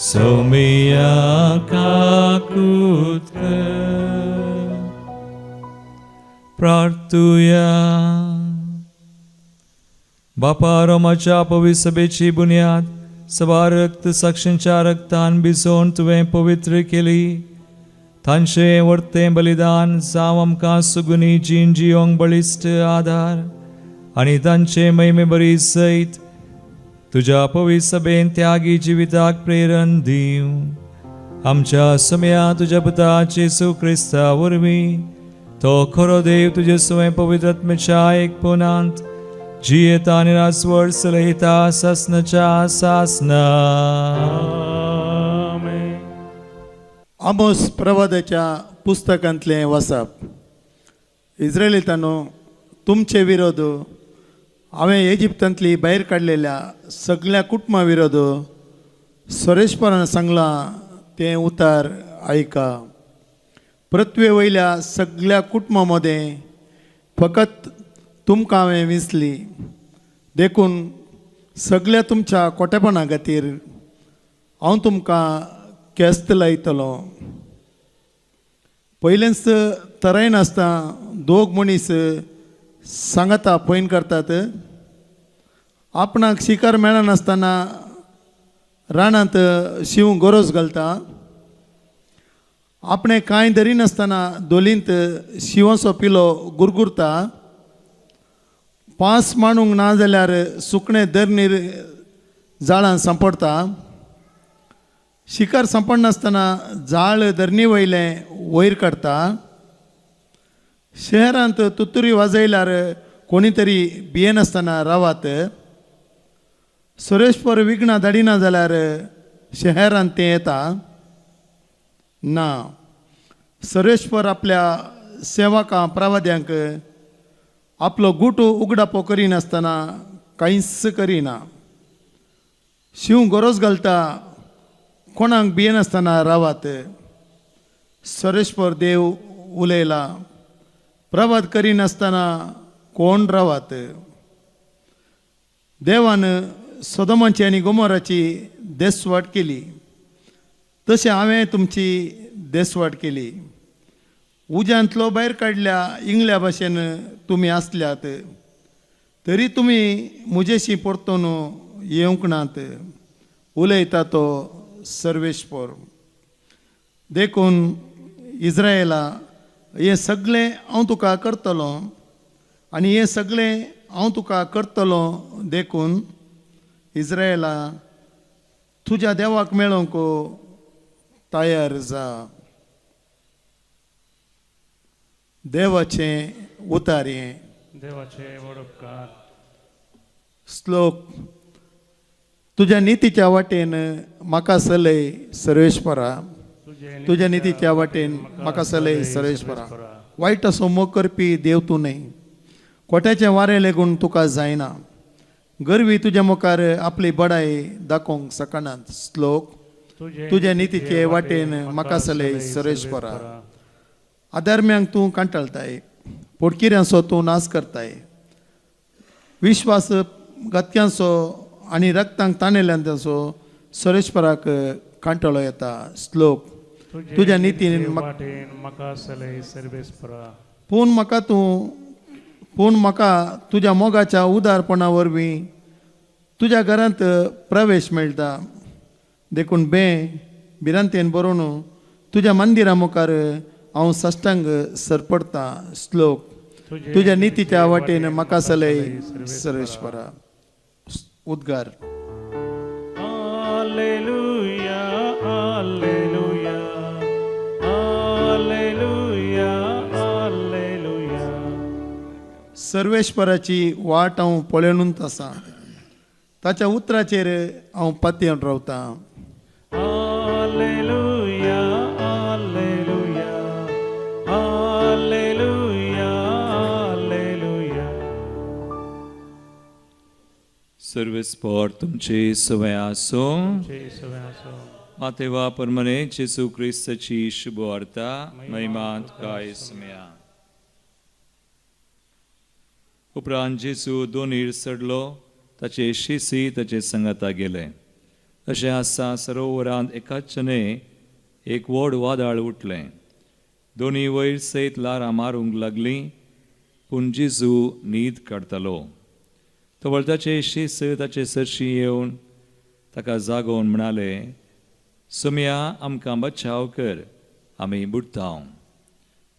[SPEAKER 1] सोमिया काकूळट कर. प्रार्थुया. बापा रोमाच्या पवित्र सभेची बुन्याद सभा रक्त साक्षींच्या रक्तान भिजोवन तुवें पवित्र केली. तांचें वर्तें बलिदान जावं आमकां सुगुनी जीण जियोंक बळिश्ट आधार आनी तांचे महिमे बरी सयत तुज्या पवित्र सभेन त्यागी जिविताक प्रेरण दिव. आमच्या सुम्या तुज्या पुता येसू क्रिस्ता वरवीं तो खरो देव तुजे स्वयं पवित्र आत्म्याच्या एकपणांत जियेता आनी रासवड चलयता सासणाच्या सासना.
[SPEAKER 3] आमेन.
[SPEAKER 6] आमोस प्रवादाच्या पुस्तकांतलें वाचप. इस्रायेलीतांनो, तुमचे विरोध हांवें इजिप्तांतली भायर काडलेल्या सगळ्या कुटुंबां विरोध सुरेशपरान सांगला ते उतार ऐका. पृथ्वे वयल्या सगळ्या कुटुंबामध्ये फकत तुमकां हांवें विसली. देखून सगळ्या तुमच्या कोटेपणा खातीर हांव तुमकां केस्त लायतलो. पयलेंच तराय नासता दोग मनीस सांगाता पैन करतात. आपणाक शिकार मेळनासतना रानांत शिव गरोस घालता. आपणे कांय धरिनासतना दोलींत शिवाचो पिलो गुरगुरता. 5 माणूंक ना जाल्यार सुकणें धरणीर जाळां सांपडता. शिकार सांपडनासतना जाळ धरणी वयलें वयर काडटा. शहरांत तुतुरी वाजयल्यार कोणी तरी भियेनासतना रावात. सुरेशपर विघ्नां धाडिना जाल्यार शहरांत तें येता. ना, सुरेशपर आपल्या सेवकां प्रवाद्यांक आपलो गुटू उगडापो करिनासतना कांयच करिना. शिव गरोस घालता, कोणाक भियेनासतना रावात. सुरेशपर देव उलयला, प्रवाद करिनासतना कोण रावात. देवान सोदोमाची आनी गोमोराची देसवाट केली, तशें हांवें तुमची देसवाट केली. उज्यांतलो भायर काडल्या इंगल्या भाशेन तुमी आसल्यात, तरी तुमी मुजेशी परतून येवंक नात, उलयता तो सर्वेश्वर. देखून इस्रायला, हे सगळें हांव तुका करतलो आनी हे सगळें हांव तुका करतलो. देखून इस्रायला, तुज्या देवाक मेळोवंक तयार जा. देवाचें उतार हें.
[SPEAKER 3] देवाचे वडपकार.
[SPEAKER 6] श्लोक. तुज्या नितीच्या वाटेन म्हाका चलय सर्वेश्वरा. तुज्या नितीच्या वाटेन म्हाका चलय सर्वेश्वरा. वायट असो मोग करपी देव तूं न्हय. कोट्याचें वारें लेगून तुका जायना. गरवी तुज्या मुखार आपली बडाय दाखोवंक शकनात. श्लोक. तुज्या नितीचे वाटेन म्हाका चलय सर्वेश्वरा. अधर्म्यांक तूं कांटाळताय, पोटकिऱ्यांचो तूं नाश करताय. विश्वास घातक्यांचो आनी रक्तांक ताणेल्यांचो सर्वेश्वराक कांटाळो येता. श्लोक. तुज्या नितीन
[SPEAKER 3] म्हाका चलय सर्वेस्परा.
[SPEAKER 6] पूण म्हाका तुज्या मोगाच्या उदारपणा वरवीं तुज्या घरांत प्रवेश मेळटा. देखून भिरांतेन बरोवन तुज्या मंदिरा मुखार हांव साश्टांग सरपडटा. श्लोक. तुज्या नितीच्या वाटेन म्हाका चलय सर्वेश्वरा. उद्गार.
[SPEAKER 3] Alleluia, alleluia, alleluia, alleluia.
[SPEAKER 6] सर्वेश्वराची वाट हांव पळयनूच आसा. ताच्या उतराचेर हांव पातयेवन रावतां.
[SPEAKER 3] Alleluia, alleluia, alleluia, alleluia.
[SPEAKER 1] सर्वेस्पर तुमचे सवय आसो. मातेवा परमने जेसू क्रिस्ताची शुभ वार्ता महिमांत काय समया. उपरांत जेसू दोनीर चडलो, ताचे शिसी ताचे संगता गेले. तशें आसा सरोवरांत एकाचने एक व्हड वादळ उठलें. दोनी वयर सयत लारां मारूंक लागलीं, पूण जेजू न्हीद काडतालो. तवळ ताचे शिस ताचे सरशी येवन ताका जागोवन म्हणाले, सुम्या आमकां बचाव कर, आमी बुडटाव.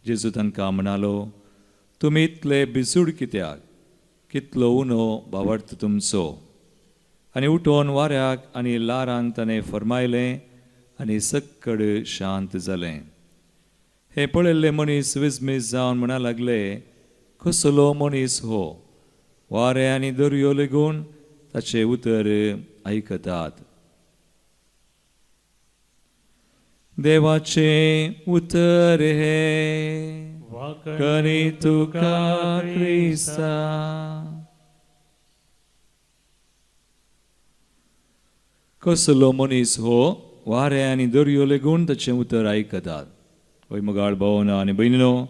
[SPEAKER 1] जेजू तांकां म्हणालो, तुमी इतले बिसूड कित्याक? कितलो उनो भावार्थ तुमचो. आनी उठोन वाऱ्याक आनी लारांक ताणें फरमायलें आनी सक्कड शांत जालें. हे पळयल्ले मनीस विस्मीत जावन म्हणा लागले, कसलो मनीस हो. वारे आनी दर्यो लेगून ताचे उतर आयकतात. देवाचे उतर हे करी तुका क्रिस्ता. कसलो मनीस हो वारे आनी दर्यो लेगून ताचें उतर आयकतात. वैमगाळ भावना आनी भयणीनो,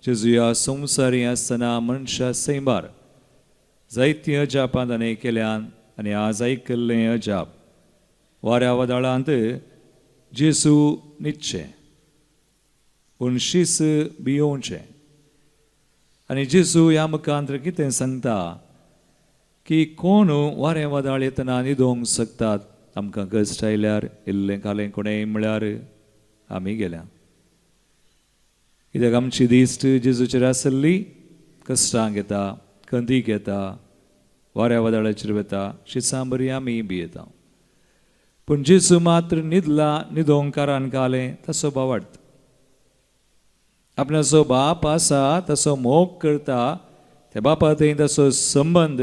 [SPEAKER 1] जेजू ह्या संवसारी आसतना मनशा सैमार जायती अजापां ताणें केल्यान आनी आज आयकल्लें अजाप वाऱ्या वदाळांत जेजू न्हिदचें पूण शीस भियोवचें. आनी जेजू ह्या मुखांतर कितें सांगता की कोण वारें वदाळ येतना न्हिदोंक शकतात. आमकां कश्ट आयल्यार इल्लें कालें कोणेंय म्हळ्यार आमी गेल्या. कित्याक आमची दिश्ट जेजूचेर आसली कश्टांक येता, कंदीक येता, वाऱ्या वदाळाचेर वता, शिसां बरी आमी भियेता. पूण जेजू मात्र न्हिदला, न्हिदोंक कारण कालें तसो भावार्थ. आपणाचो बाप आसा तसो मोग करता, त्या बापा थंय तसो संबंद,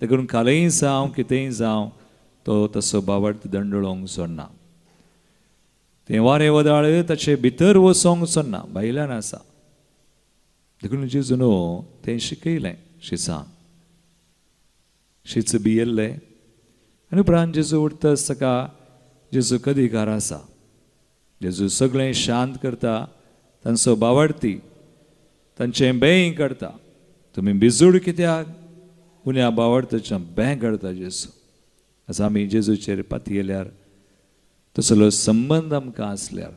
[SPEAKER 1] देखून कालेंय जावं कितेंय जावं तो तसो भावार्थ दंडळोंक सोडना. तें वारें वदाळ ताचे भितर वचोंक सोडना, भायल्यान आसा. देखून जेजून तें शिकयलें शिसांक. शीच भियेल्लें आनी उपरांत जेजू उठता आसतना जेजू कदिकार आसा. जेजू सगळें शांत करता, तांचो भावार्थी तांचें बें काडटा. तुमी बिजूड कित्याक उण्या भावार्थाचें बें काडता जेजू. आज आमी जेजूचेर पाती येल्यार, तसलो संबंद आमकां आसल्यार,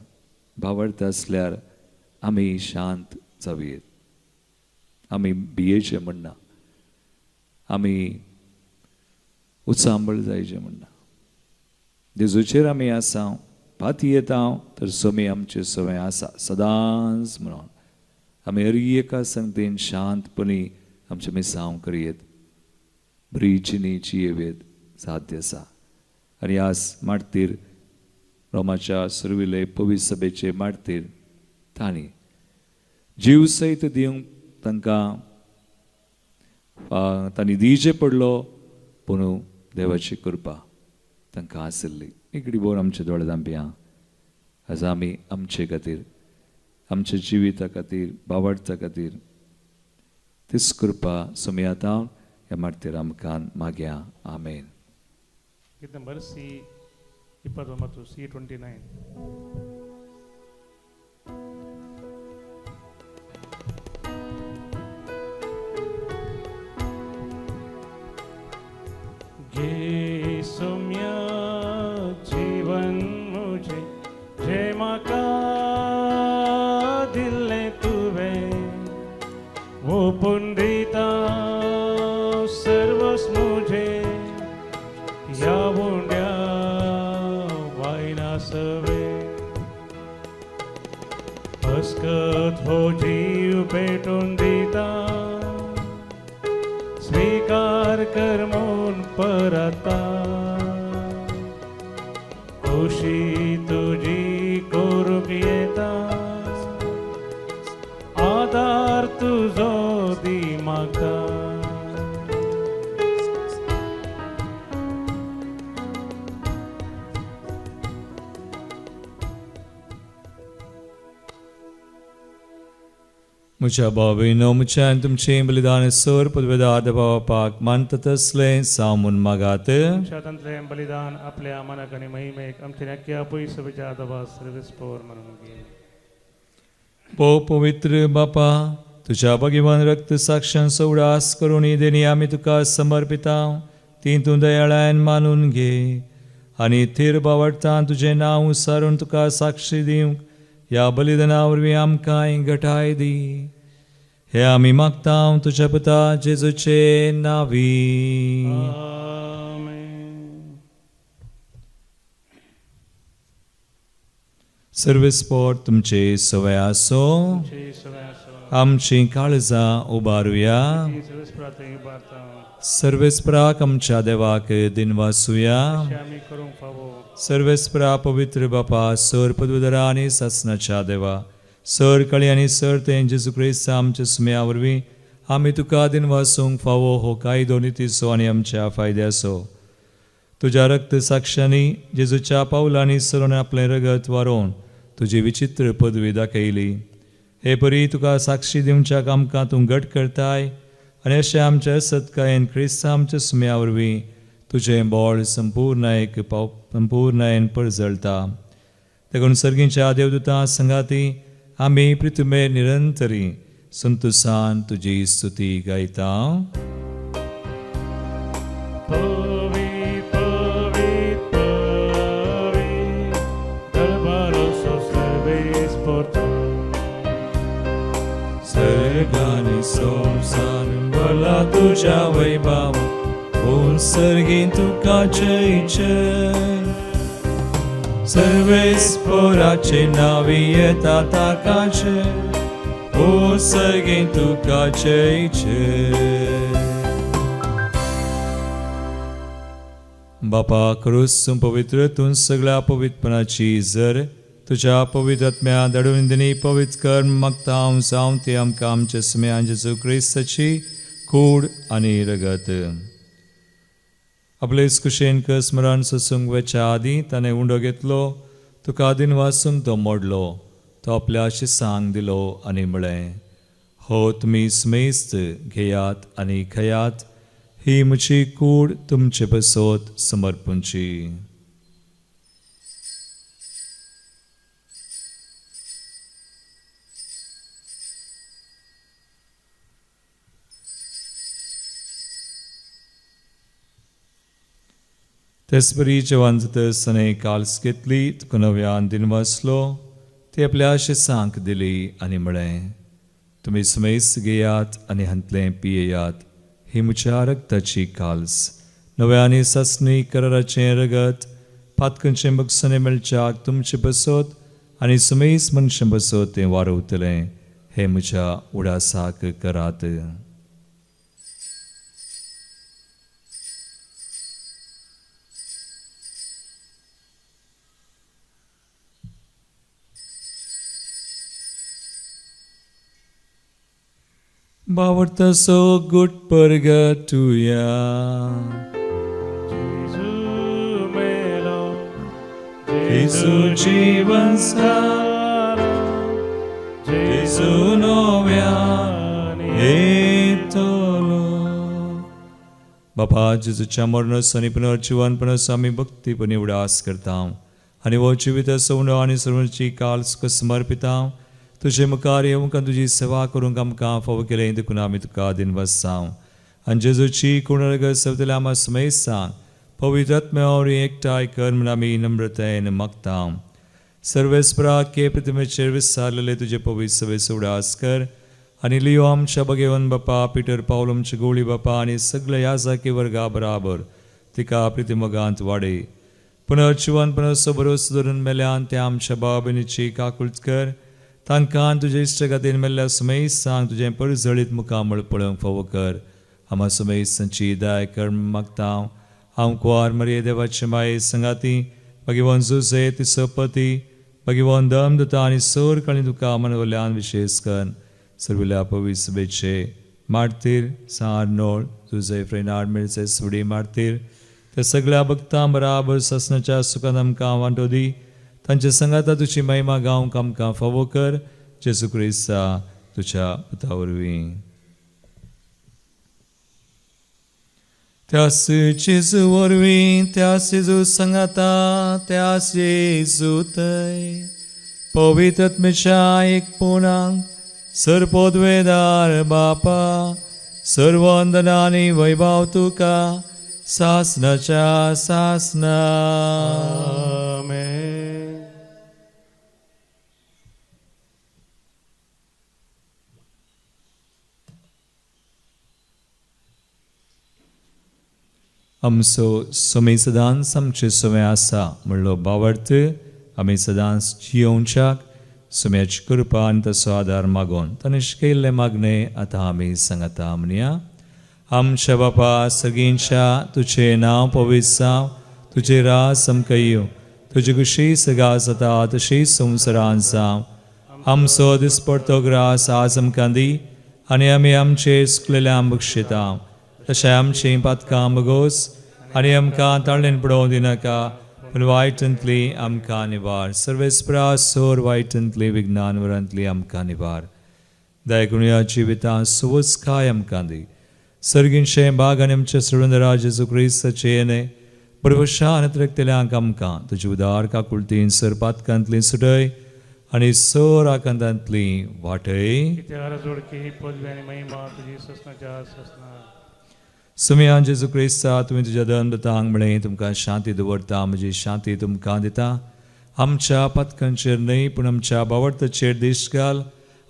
[SPEAKER 1] भावार्थ आसल्यार आमी शांत जावयेत. आमी भियेचें म्हणना, आमी उत्सांबळ जायचें म्हणना. जेजूचेर आमी आसा, पाती येता तर सोमी आमचे सवय आसा सदांच म्हणून आमी हर एका संगतीन शांतपणी आमचे मिसांव करियेत, बरी जिणी जियेवेत साध्य आसा. आनी आज मार्तीर रोमाच्या सुरविले पवित्र सभेचे मार्तीर तांणी जीव सयत दिवंक तांकां तांणी दिवचें पडलो, पूण देवाची कृपा तांकां आशिल्ली. इकडी बोर आमचे दोळे धांपिया. आज आमी आमचे खातीर, आमच्या जिविता खातीर, भावार्था खातीर तीच कृपा सोमी आतां ह्या मार्तीर आमकां मागया. आमेन.
[SPEAKER 3] Git number C29. C29. घे सौम्या जीवन मुझे जय माका दिले तुवे वो पुंडिता सर्वस मुझे या वोंड्या वायना सवे हसकत हो जीव पेटून दिता स्वीकार कर मोन परता खुशी तुझी करूक येता आधार तुझो दी म्हाका
[SPEAKER 1] म्हज्या भावयनो म्हज्यान तुमचें बलिदान सर पदवेदाद पावपाक मानता तसलें सामून मागात.
[SPEAKER 3] स्वातंत्र्य बलिदान आपल्या मनाक आणि महिमेक आमच्या नक्की पयस सभेच्या आदाबाद सर्वेस्पोर म्हणून घे.
[SPEAKER 1] पो पवित्र बापा, तुझ्या भगिवन रक्त साक्षांचो उडास करून ही देणी आमी तुका समर्पिता, ती तूं दयाळान मानून घे आनी थीर भावार्थान तुजें नांव सारून तुका साक्षी दिवंक ह्या बलिदाना वरवीं आमकां घटाय दी. हे आमी मागता तुज्या पुता जेजूचे नांवी.
[SPEAKER 3] आमेन.
[SPEAKER 1] सर्वेस्पोर तुमचे सवय आसो.
[SPEAKER 3] जय सगळ्या
[SPEAKER 1] आमची काळजां उबारुया.
[SPEAKER 3] सर्वेस्परातही भारता
[SPEAKER 1] सर्वेस्पराक आमच्या देवाक दिनवासुया.
[SPEAKER 3] आम्ही करूंक फावो
[SPEAKER 1] सर्वेस्परा पवित्र बापा, सर पदवीधरा आनी सासणाच्या देवा, सर कळी आनी सर तें जेजू क्रिस्त आमच्या सुम्या वरवीं आमी तुका दिन वासूंक फावो हो कायदो नितीचो आनी आमच्या फायद्याचो. तुज्या रक्त साक्षांनी जेजूच्या पावलांनी सरून आपलें रगत वारोवन तुजी विचित्र पदवी दाखयली. हे परी तुका साक्षी दिवच्याक आमकां तूं घट करताय आनी अशें आमच्या सत्कायेन क्रिस्त आमच्या सुम्या वरवीं तुझे बोळ संपूर्णायन परजळता देखून सर्गींच्या देवदूता संगाती आम्ही पृथ्वीमेर निरंतरी संतोषान तुझी स्तुती गायता.
[SPEAKER 3] Păvit, păvit, păvit, dărbarosul slăvesc portul.
[SPEAKER 1] सर्गानी संसार भला तुझ्या वैभव कोण सर्गीन तुका जय जय. सर्वेस पोराचे नावी येता ताकाचे ओ सर्गीन तुका जय जय. बापा करूसून पवित्रतून सगळ्या पवित्रपणाची जर तुझ्या पवित्र आत्म्या दडून दिनी पवित्र कर मगताव जावन ते आमकां आमच्या समेयान जेजू क्रिस्ताची कूड आनी रगत. आपले कुशेन स्मरण ससूंक वेच्या आदी ताणें उंडो घेतलो तुका आदीन वासूंक तो मोडलो तो आपल्या शिसांक दिलो आनी म्हळें हो तुमी समेस्त घेयात आनी खयात ही म्हजी कूड तुमचे बसोत समर्पूंची. तेच बरी जेवण जातसताना काल्स घेतली तुका नव्यान दिन वाचलो ती आपल्या शिसांक दिली आनी म्हळें तुमी समेस्त घेयात आनी हंतलें पियेयात ही म्हज्या रगताची काल्स नव्यानी ससनी कराराचें रगत पातकांचें बगसणें मेळच्याक तुमचे बसोत आनी समेस्त मनशां बसोत तें वारवतलें हे म्हज्या उडासाक करात. Bawarta so good purgatoria.
[SPEAKER 3] Jesu melo,
[SPEAKER 1] Jesu जीवन सारा, Jesu नव्यान येतलो. बापा जेजूच्या मरणास आनी पुनर्जीवनपणास आमी भक्तीपणी उडास करता आनी वो जिवीत सवणो आनी सर्वांची काल सुख समर्पिता. तुझे मुखार येवंक तुझी सेवा करूंक आमकां फावो केलें देखून आमी तुका दिन वसांव आनी जेजूची कुणरग सवतले आमा समेस्त सांग पवित्र आत्म्यावर एकठांय कर म्हूण आमी नम्रतायेन मागता. सर्वेस्परा के प्रतिमेचेर विस्तारलेले तुजे पवित्र सवेस उडास कर आनी लियो आमच्या भगेवन बापा पिटर पावल आमच्या गोळी बापा आनी सगळे याजाकी वर्गा बराबर तिका प्रतिमगांत वाडय. पुनर्जीवनपणाचो भरोसो धरून मेल्यान ते आमच्या बाबीनीची काकुळट कर तांकां तुजे इश्टगातीन मेल्ल्या समेस्त सांग तुजें परजळीत मुखामळ पळोवंक फावो कर. आमा समेस्तांची दाय कर मागता. हांव कुवार मरिये देवाचे माये संगाती भगवान जुजे तिचो पती भगवान दमदता आनी सोर काळी तुका मनवल्यान विशेष कर. सर्विल्या पवित्र सभेचे मारतीर सारनोळ जुजे फ्रेनाड मिळचे सुडी मारतीर त्या सगळ्या भक्तां बराबर ससनाच्या सुखान आमकां वांटो दी. तांच्या संगाता तुजी महिमा गावंक आमकां फावो कर. जेजू क्रिस्ता तुज्या पुता वरवीं. त्यास जेजू वरवीं त्यास जेजू संगाता त्यास जेजू थंय पवित्र आत्म्याच्या एकपणांक सर्पोद्वेदार बापा सर्व वंदना आनी वैभव तुका सासनाच्या सासना.
[SPEAKER 3] Amen.
[SPEAKER 1] आमचो सोमी सदांच आमचे सोमे आसा म्हणलो बावर्त आमी सदांच जियोवच्याक सोम्याची कृपा आनी तसो आदार मागोन ताणें शिकयल्लें मागणें आतां आमी सांगता म्हणया. आमच्या बापा सगळींच्या तुजें नांव पवित्र जावं तुजें रास आमकां येवं तुजी कुशी सगा जाता तशी संवसारांत जावं. आमचो दिसपडटो ग्रास आज आमकां दी आनी आमी आमचे सुकलेल्यांक बक्षिता तशें आमचीं पातकां बगोस आनी आमकां ताळेन पडोवं दिनाका पूण वायटांतली आमकां निवार. सर्वेस्परा सोर वायटांतली विज्ञान वरांतली आमकां निवार. दयगुणया जिवितां सुवच काय आमकां दी. सर्गींचे बागान आमचे सुरंदराज येसू क्रिस्ताचे येणे प्रभुशान त्रेकतेल्यांक आमकां तुजे उदार काकुळतीन सरपातकांतली सुटय आनी सर आकांतांतली वाटय
[SPEAKER 3] कित्यार जोडकी ही पदवी आनी महिमा तुजी ससनाच्या ससना
[SPEAKER 1] सुमयान जेजू क्रिस्ता तुवें तुज्या दंडतांक म्हळें तुमकां शांती दवरता म्हजी शांती तुमकां दिता आमच्या पथकांचेर न्हय पूण आमच्या बावडताचेर दिश्ट घाल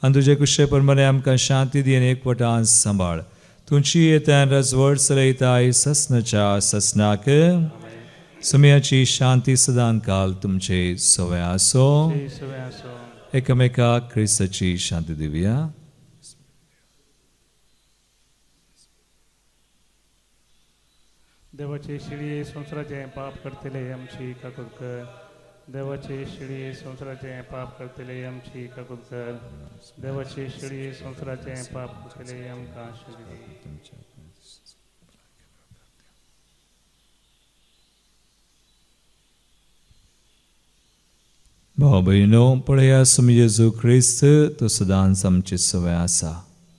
[SPEAKER 1] आनी तुजे कुशे प्रमाणे आमकां शांती दी आनी एकवटान सांबाळ तुमची येत्यान रजवड चलयताय ससनाच्या ससनाक सुमयाची शांती सदां काल तुमचे सवय आसो एकामेकाक क्रिस्ताची शांती दिवया
[SPEAKER 3] देवाचे शिडी संवसाराचे पाप करतले आमची काकूद कर देवाचे शिडी संवसाराचे पाप करतले आमची काकूद कर देवाचे शिडी संवसाराचे पाप करतले आमकां शिडी
[SPEAKER 1] भाव भयणो पळया सुमी जेजू क्रिस्त तो सदांच आमची सवय आसा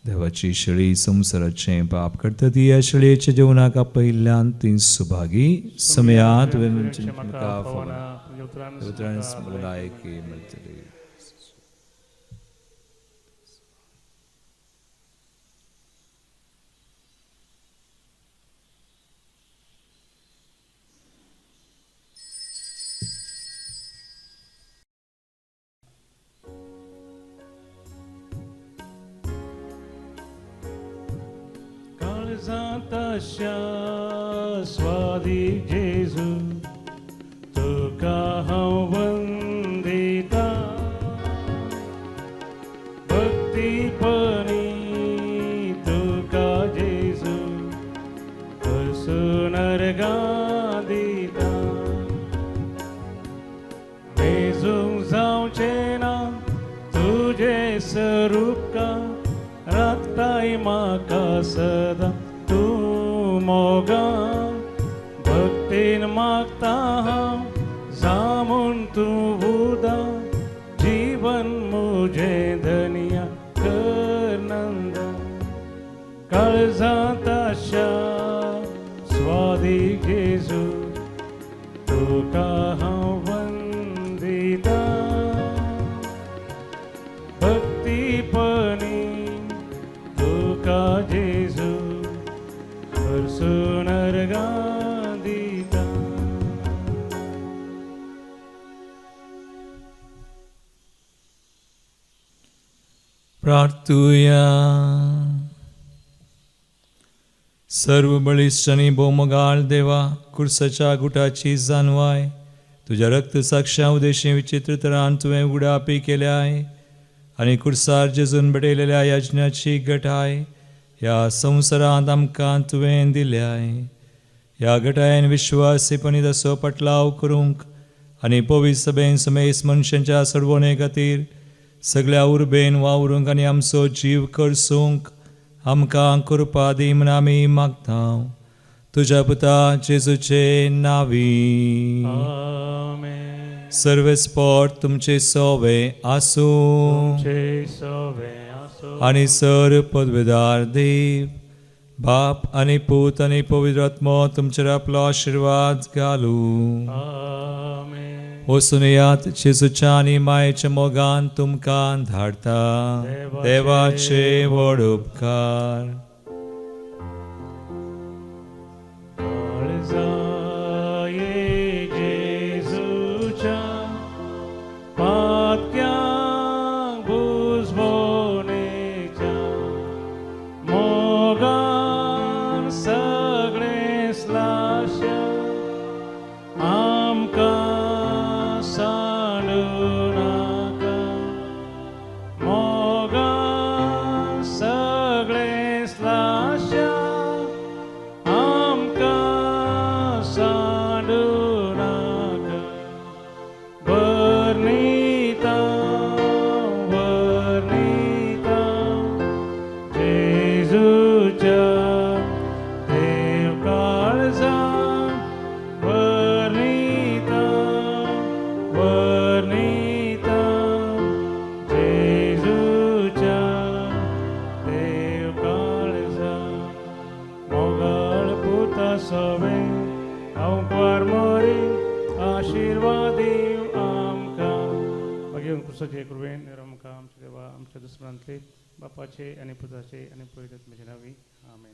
[SPEAKER 1] देवाची शिळी संवसाराचे पाप करता ती ह्या शिळयेच्या जेवणाक पयल्यान ती सुभागी समयात भलायकी मेळटली
[SPEAKER 3] काळजांतशा स्वादीक जेजू तुका हांव वंदिता भक्तीपणी तुका जेजू करसून अर्गां दिता मेजूंक जावचें ना तुजें स्वरूपका राखताय म्हाका सदां तूं मोगां भक्तीन मागता हांव जामून तूं उदा जीवन मुजें धनिया कर नंद काळजांत आशा स्वादीक जेजू तुका हांव वंदिता भक्तीपणी तुका जेजू करसून अर्गां दिता
[SPEAKER 1] प्रार्थुया सर्व बळिश्ठ आनी भौमगाळ देवा कुर्साच्या गुटाची जाणवाय तुज्या रक्त साक्षा उदेशी विचित्र तरान तुवें उगडापी केल्याय आनी कुर्सार जेजून बटयलेल्या यज्ञाची घटाय ह्या संवसारांत आमकां तुवें दिल्याय ह्या घटायेन विश्वासीपणी तसो पटलाव करूंक आनी पवित्र सभेन समेस मनशांच्या सोडवणे खातीर सगळ्या उर्बेन वावरूंक आनी आमचो जीव करसूंक आमकां कृपा दी म्हण आमी मागता तुज्या पुता जेजूचे नांवी
[SPEAKER 3] आमेन
[SPEAKER 1] सर्वेस्पोट तुमचे सोवे आसूं
[SPEAKER 3] तुमचे सवे आसो
[SPEAKER 1] आनी सर पदवेदार देव बाप आनी पूत आनी पवित्र आत्मो तुमचेर आपलो आशिर्वाद घालूं
[SPEAKER 3] आमेन
[SPEAKER 1] वचून येयात जेजूच्या आनी मायेच्या मोगान तुमकां धाडटा देवाचे व्हड उपकार
[SPEAKER 3] काळजाये जेजूच्या पातक्यांक बुजवणेच्या मोगान सगळें स्लाश्य आमकां सांडूं नाका मोगान सगळें हांव पार मोरी आशीर्वाद दिव आमकां मागीर अंकुशाचे कृपेन आमकां आमचे देवा आमच्या दुस्मनांतले बापाचे आनी पुताचे आनी पवित्र आत्म्याचे नांवी आमेन.